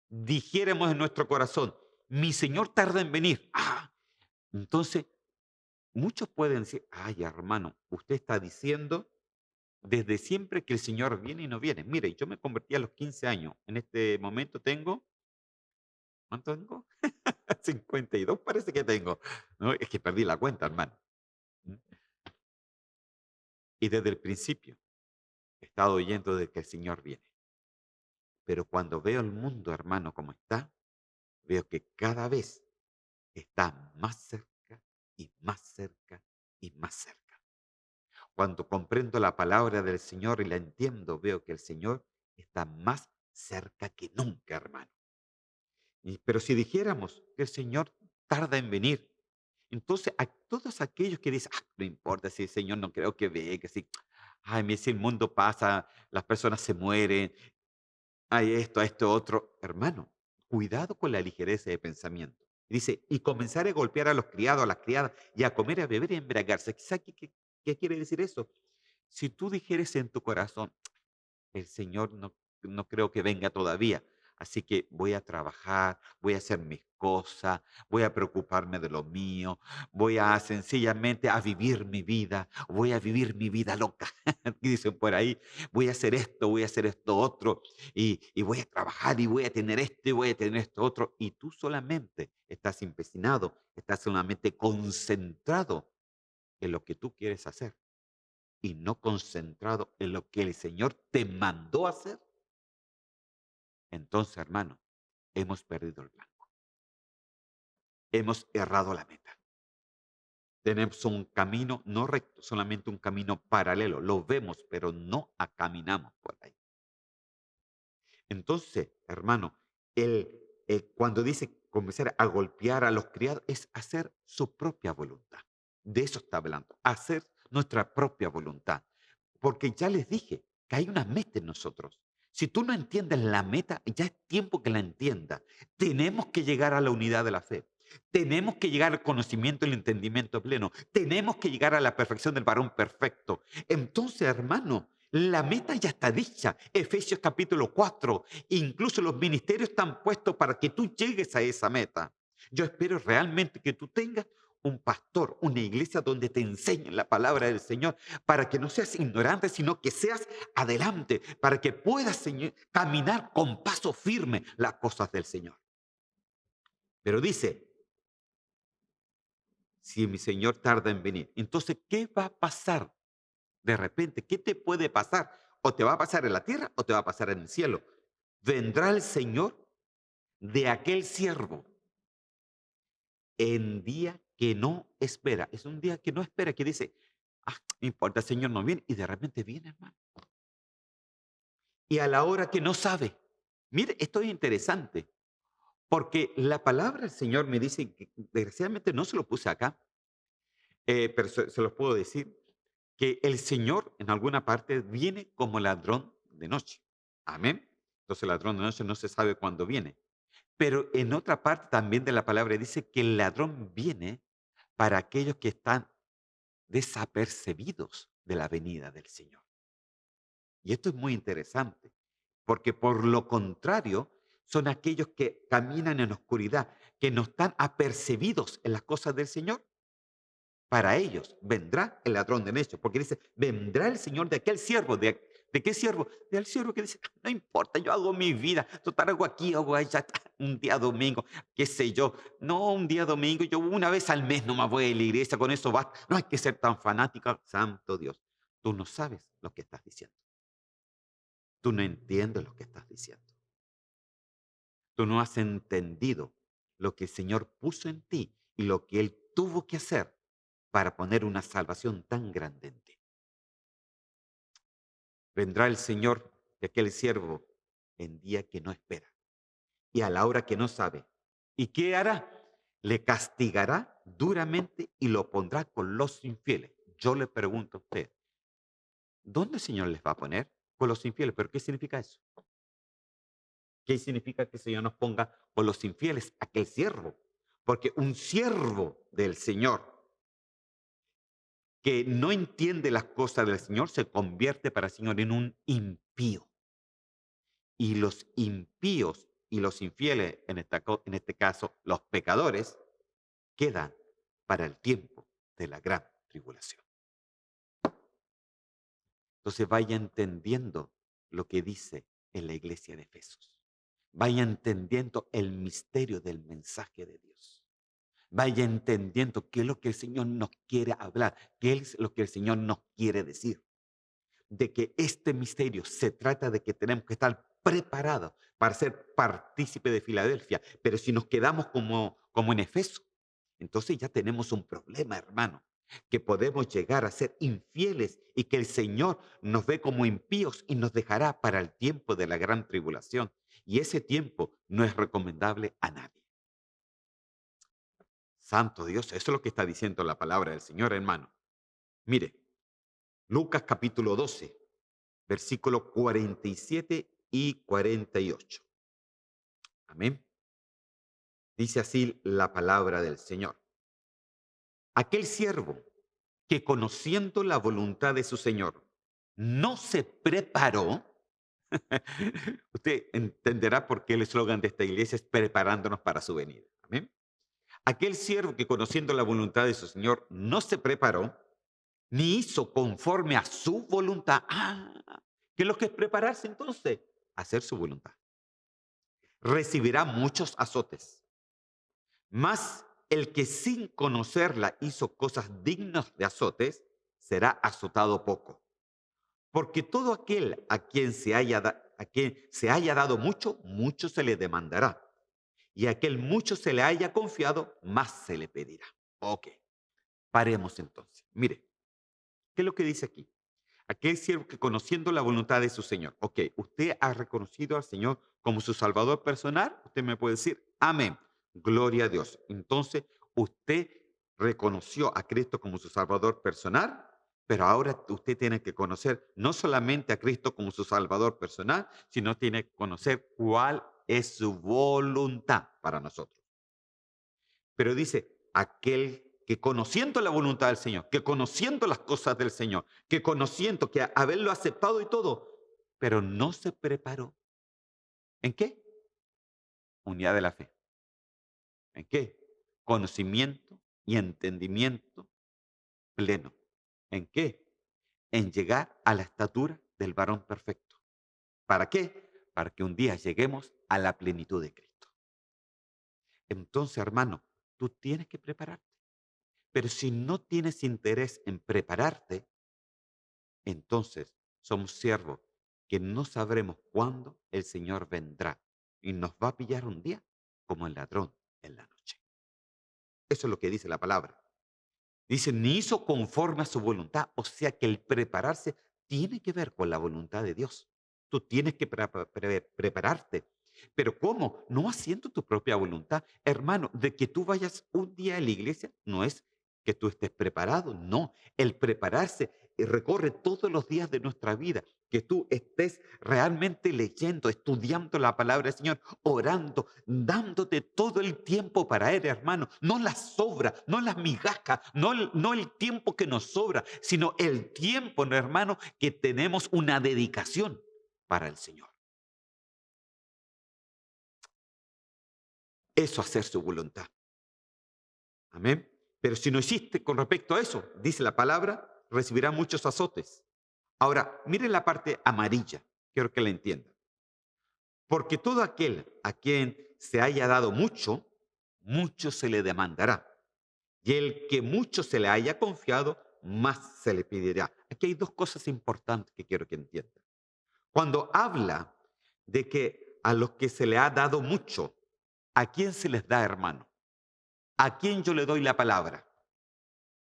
dijéramos en nuestro corazón, mi Señor tarda en venir. Entonces, muchos pueden decir, ay, hermano, usted está diciendo desde siempre que el Señor viene y no viene. Mire, yo me convertí a los 15 años. En este momento tengo, ¿cuánto tengo? 52 parece que tengo. No, es que perdí la cuenta, hermano. ¿Mm? Y desde el principio he estado oyendo de que el Señor viene. Pero cuando veo el mundo, hermano, como está, veo que cada vez está más cerca y más cerca y más cerca. cuando comprendo la palabra del Señor y la entiendo, veo que el Señor está más cerca que nunca, hermano. Pero si dijéramos que el Señor tarda en venir, entonces a todos aquellos que dicen, "Ah, no importa si el Señor no creo que venga, si, ay, mire, si el mundo pasa, las personas se mueren, hay esto, otro", hermano, cuidado con la ligereza de pensamiento. Dice, y comenzar a golpear a los criados, a las criadas, y a comer, a beber y a embriagarse. ¿Qué quiere decir eso? Si tú dijeres en tu corazón, el Señor no creo que venga todavía. Así que voy a trabajar, voy a hacer mis cosas, voy a preocuparme de lo mío, voy a sencillamente a vivir mi vida, voy a vivir mi vida loca, que dicen por ahí, voy a hacer esto otro, y voy a trabajar y voy a tener esto y voy a tener esto otro, y tú solamente estás empecinado, estás solamente concentrado en lo que tú quieres hacer y no concentrado en lo que el Señor te mandó a hacer, entonces, hermano, hemos perdido el blanco. Hemos errado la meta. Tenemos un camino no recto, solamente un camino paralelo. Lo vemos, pero no caminamos por ahí. Entonces, hermano, cuando dice comenzar a golpear a los criados, es hacer su propia voluntad. De eso está hablando, hacer nuestra propia voluntad. Porque ya les dije que hay una meta en nosotros. Si tú no entiendes la meta, ya es tiempo que la entiendas. Tenemos que llegar a la unidad de la fe. Tenemos que llegar al conocimiento y el entendimiento pleno. Tenemos que llegar a la perfección del varón perfecto. Entonces, hermano, la meta ya está dicha. Efesios capítulo 4. Incluso los ministerios están puestos para que tú llegues a esa meta. Yo espero realmente que tú tengas un pastor, una iglesia donde te enseñen la palabra del Señor, para que no seas ignorante, sino que seas adelante, para que puedas caminar con paso firme las cosas del Señor. Pero dice, si mi Señor tarda en venir, entonces, ¿qué va a pasar de repente? ¿Qué te puede pasar? O te va a pasar en la tierra o te va a pasar en el cielo. Vendrá el Señor de aquel siervo en día que no espera. Es un día que no espera, que dice, ah, no importa, el Señor no viene, y de repente viene, hermano. Y a la hora que no sabe. Mire, esto es interesante, porque la palabra del Señor me dice, que desgraciadamente no se lo puse acá, pero se los puedo decir, que el Señor en alguna parte viene como ladrón de noche. Amén. Entonces el ladrón de noche no se sabe cuándo viene. Pero en otra parte también de la palabra dice que el ladrón viene para aquellos que están desapercibidos de la venida del Señor. Y esto es muy interesante, porque por lo contrario, son aquellos que caminan en oscuridad, que no están apercibidos en las cosas del Señor. Para ellos vendrá el ladrón de necios, porque dice, vendrá el Señor de aquel siervo. ¿De qué siervo? Del siervo que dice, no importa, yo hago mi vida, total hago aquí, hago allá, un día domingo, qué sé yo. No, un día domingo, yo una vez al mes no me voy a la iglesia, con eso basta. No hay que ser tan fanática, santo Dios. Tú no sabes lo que estás diciendo. Tú no entiendes lo que estás diciendo. Tú no has entendido lo que el Señor puso en ti y lo que Él tuvo que hacer para poner una salvación tan grande en ti. Vendrá el Señor de aquel siervo en día que no espera y a la hora que no sabe. ¿Y qué hará? Le castigará duramente y lo pondrá con los infieles. Yo le pregunto a usted, ¿dónde el Señor les va a poner? Con los infieles. ¿Pero qué significa eso? ¿Qué significa que el Señor nos ponga con los infieles? Aquel siervo. Porque un siervo del Señor que no entiende las cosas del Señor se convierte para el Señor en un impío. Y los impíos y los infieles, en este caso los pecadores, quedan para el tiempo de la gran tribulación. Entonces vaya entendiendo lo que dice en la iglesia de Efesos. Vaya entendiendo el misterio del mensaje de Dios. Vaya entendiendo qué es lo que el Señor nos quiere hablar, qué es lo que el Señor nos quiere decir. De que este misterio se trata de que tenemos que estar preparados para ser partícipe de Filadelfia. Pero si nos quedamos como en Efeso, entonces ya tenemos un problema, hermano. que podemos llegar a ser infieles y que el Señor nos ve como impíos y nos dejará para el tiempo de la gran tribulación. Y ese tiempo no es recomendable a nadie. Santo Dios, eso es lo que está diciendo la palabra del Señor, hermano. Mire, Lucas capítulo 12, versículos 47 y 48. Amén. Dice así la palabra del Señor. Aquel siervo que conociendo la voluntad de su Señor no se preparó. Usted entenderá por qué el eslogan de esta iglesia es preparándonos para su venida. Amén. Aquel siervo que conociendo la voluntad de su Señor no se preparó, ni hizo conforme a su voluntad. ¿Qué es lo que es prepararse entonces? Hacer su voluntad. Recibirá muchos azotes. Mas el que sin conocerla hizo cosas dignas de azotes, será azotado poco. Porque todo aquel a quien se haya dado mucho, mucho se le demandará. Y a aquel mucho se le haya confiado, más se le pedirá. Ok, paremos entonces. Mire, ¿qué es lo que dice aquí? Aquel siervo que conociendo la voluntad de su Señor. Ok, usted ha reconocido al Señor como su Salvador personal. Usted me puede decir, amén. Gloria a Dios. Entonces, usted reconoció a Cristo como su Salvador personal, pero ahora usted tiene que conocer no solamente a Cristo como su Salvador personal, sino tiene que conocer cuál es su voluntad para nosotros. Pero dice, aquel que conociendo la voluntad del Señor, que conociendo las cosas del Señor, que conociendo que haberlo aceptado y todo, pero no se preparó. ¿En qué? Unidad de la fe. ¿En qué? Conocimiento y entendimiento pleno. ¿En qué? En llegar a la estatura del varón perfecto. ¿Para qué? Para que un día lleguemos a la plenitud de Cristo. Entonces, hermano, tú tienes que prepararte. Pero si no tienes interés en prepararte, entonces somos siervos que no sabremos cuándo el Señor vendrá y nos va a pillar un día como el ladrón en la noche. Eso es lo que dice la palabra. Dice, ni hizo conforme a su voluntad. O sea que el prepararse tiene que ver con la voluntad de Dios. Tú tienes que prepararte. Pero ¿cómo? No haciendo tu propia voluntad. Hermano, de que tú vayas un día a la iglesia no es que tú estés preparado. No, el prepararse recorre todos los días de nuestra vida. Que tú estés realmente leyendo, estudiando la palabra del Señor, orando, dándote todo el tiempo para Él, hermano. No las sobra, no las migajas, no el tiempo que nos sobra, sino el tiempo, ¿no, hermano, que tenemos una dedicación para el Señor. Eso hacer su voluntad. Amén. Pero si no hiciste con respecto a eso, dice la palabra, recibirá muchos azotes. Ahora, miren la parte amarilla, quiero que la entiendan. Porque todo aquel a quien se haya dado mucho, mucho se le demandará. Y el que mucho se le haya confiado, más se le pedirá. Aquí hay dos cosas importantes que quiero que entiendan. Cuando habla de que a los que se le ha dado mucho, ¿a quién se les da, hermano? ¿A quién yo le doy la palabra?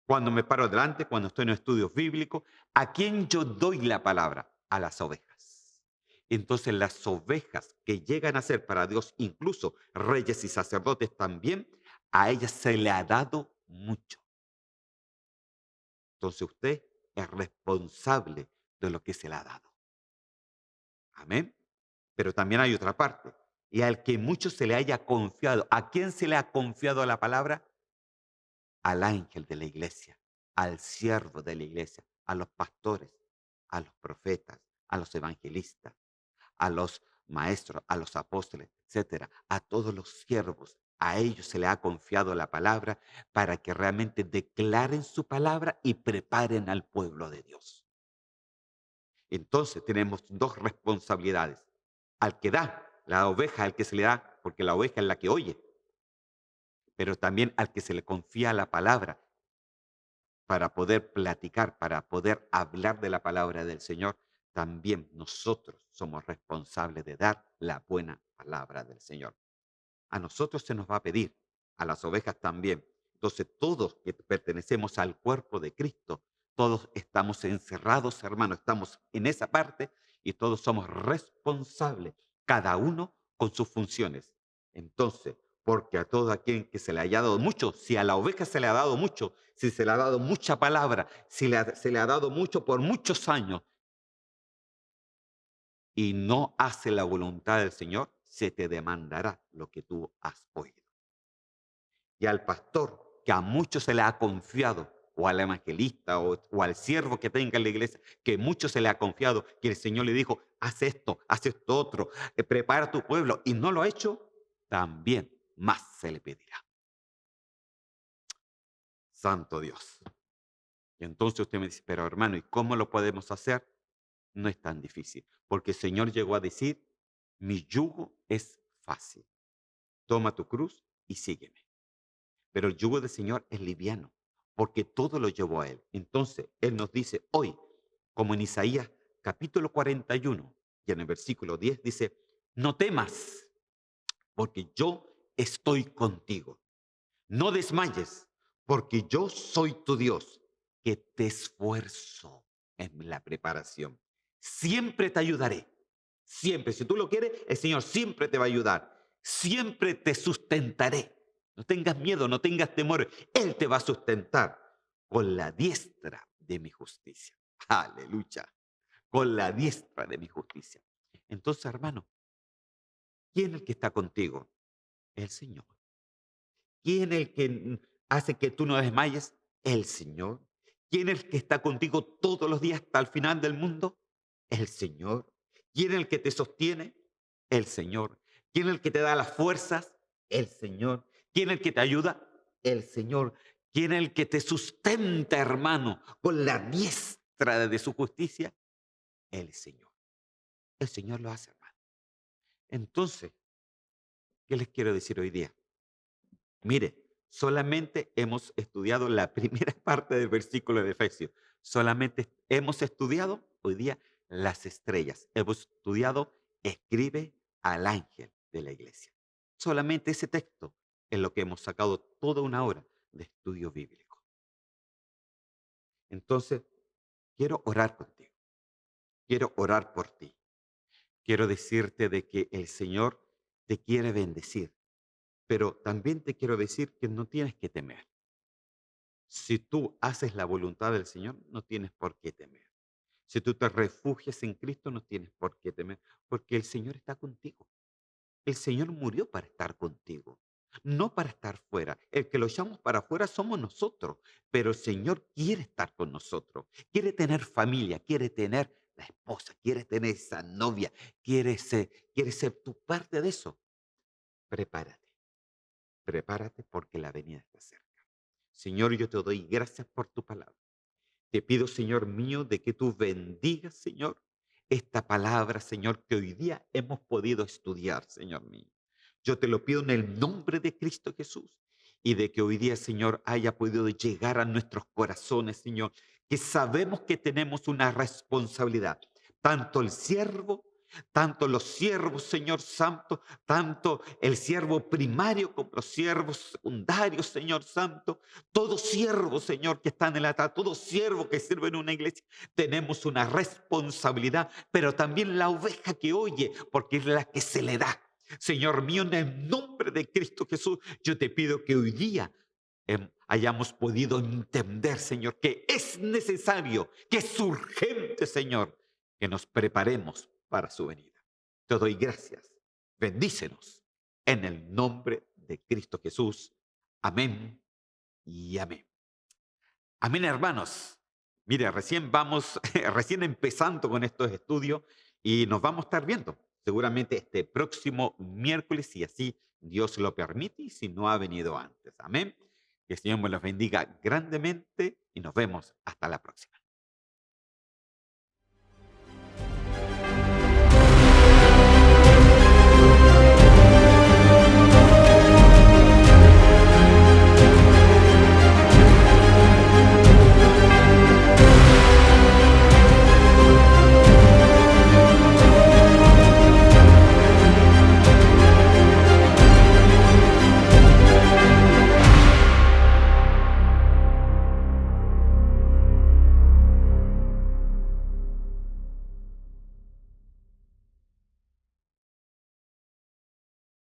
Cuando me paro delante, cuando estoy en estudios bíblicos, ¿a quién yo doy la palabra? A las ovejas. Entonces las ovejas que llegan a ser para Dios, incluso reyes y sacerdotes también, a ellas se le ha dado mucho. Entonces usted es responsable de lo que se le ha dado. Amén. Pero también hay otra parte. Y al que mucho se le haya confiado, ¿a quién se le ha confiado la palabra? Al ángel de la iglesia, al siervo de la iglesia, a los pastores, a los profetas, a los evangelistas, a los maestros, a los apóstoles, etcétera, a todos los siervos. A ellos se le ha confiado la palabra para que realmente declaren su palabra y preparen al pueblo de Dios. Entonces tenemos dos responsabilidades. Al que da, la oveja al que se le da, porque la oveja es la que oye, pero también al que se le confía la palabra para poder platicar, para poder hablar de la palabra del Señor, también nosotros somos responsables de dar la buena palabra del Señor. A nosotros se nos va a pedir, a las ovejas también, Entonces, todos que pertenecemos al cuerpo de Cristo, todos estamos encerrados, hermanos, estamos en esa parte y todos somos responsables, cada uno con sus funciones. Entonces, porque a todo aquel que se le haya dado mucho, si a la oveja se le ha dado mucho, si se le ha dado mucha palabra, si se le ha dado mucho por muchos años y no hace la voluntad del Señor, se te demandará lo que tú has oído. Y al pastor que a muchos se le ha confiado, o al evangelista, o al siervo que tenga en la iglesia, que mucho se le ha confiado, que el Señor le dijo, haz esto otro, prepara tu pueblo, y no lo ha hecho, también más se le pedirá. Santo Dios. Y entonces usted me dice, pero hermano, ¿y cómo lo podemos hacer? No es tan difícil, porque el Señor llegó a decir, mi yugo es fácil. Toma tu cruz y sígueme. Pero el yugo del Señor es liviano, porque todo lo llevó a Él. Entonces, Él nos dice hoy, como en Isaías capítulo 41, y en el versículo 10 dice, no temas, porque yo estoy contigo. No desmayes, porque yo soy tu Dios, que te esfuerzo en la preparación. Siempre te ayudaré. Siempre, si tú lo quieres, el Señor siempre te va a ayudar. Siempre te sustentaré. No tengas miedo, no tengas temor. Él te va a sustentar con la diestra de mi justicia. Aleluya. Con la diestra de mi justicia. Entonces, hermano, ¿quién es el que está contigo? El Señor. ¿Quién es el que hace que tú no desmayes? El Señor. ¿Quién es el que está contigo todos los días hasta el final del mundo? El Señor. ¿Quién es el que te sostiene? El Señor. ¿Quién es el que te da las fuerzas? El Señor. ¿Quién es el que te ayuda? El Señor. ¿Quién es el que te sustenta, hermano, con la diestra de su justicia? El Señor. El Señor lo hace, hermano. Entonces, ¿qué les quiero decir hoy día? Mire, solamente hemos estudiado la primera parte del versículo de Efesios. Solamente hemos estudiado hoy día las estrellas. Hemos estudiado, escribe al ángel de la iglesia. Solamente ese texto es lo que hemos sacado toda una hora de estudio bíblico. Entonces, quiero orar contigo. Quiero orar por ti. Quiero decirte de que el Señor te quiere bendecir, pero también te quiero decir que no tienes que temer. Si tú haces la voluntad del Señor, no tienes por qué temer. Si tú te refugias en Cristo, no tienes por qué temer, porque el Señor está contigo. El Señor murió para estar contigo, no para estar fuera. El que lo echamos para afuera somos nosotros, pero el Señor quiere estar con nosotros. Quiere tener familia, quiere tener la esposa, quiere tener esa novia, quiere ser tu parte de eso. Prepárate, prepárate porque la venida está cerca. Señor, yo te doy gracias por tu palabra. Te pido, Señor mío, de que tú bendigas, Señor, esta palabra, Señor, que hoy día hemos podido estudiar, Señor mío. Yo te lo pido en el nombre de Cristo Jesús y de que hoy día, Señor, haya podido llegar a nuestros corazones, Señor, que sabemos que tenemos una responsabilidad, tanto el siervo, tanto los siervos, Señor Santo, tanto el siervo primario como los siervos secundarios, Señor Santo, todo siervo, Señor, que está en el altar, todo siervo que sirve en una iglesia, tenemos una responsabilidad, pero también la oveja que oye, porque es la que se le da. Señor mío, en el nombre de Cristo Jesús, yo te pido que hoy día hayamos podido entender, Señor, que es necesario, que es urgente, Señor, que nos preparemos para su venida. Te doy gracias. Bendícenos en el nombre de Cristo Jesús. Amén y amén. Amén, hermanos. Mire, recién vamos, recién empezando con estos estudios y nos vamos a estar viendo seguramente este próximo miércoles, si así Dios lo permite y si no ha venido antes. Amén. Que el Señor me los bendiga grandemente y nos vemos hasta la próxima.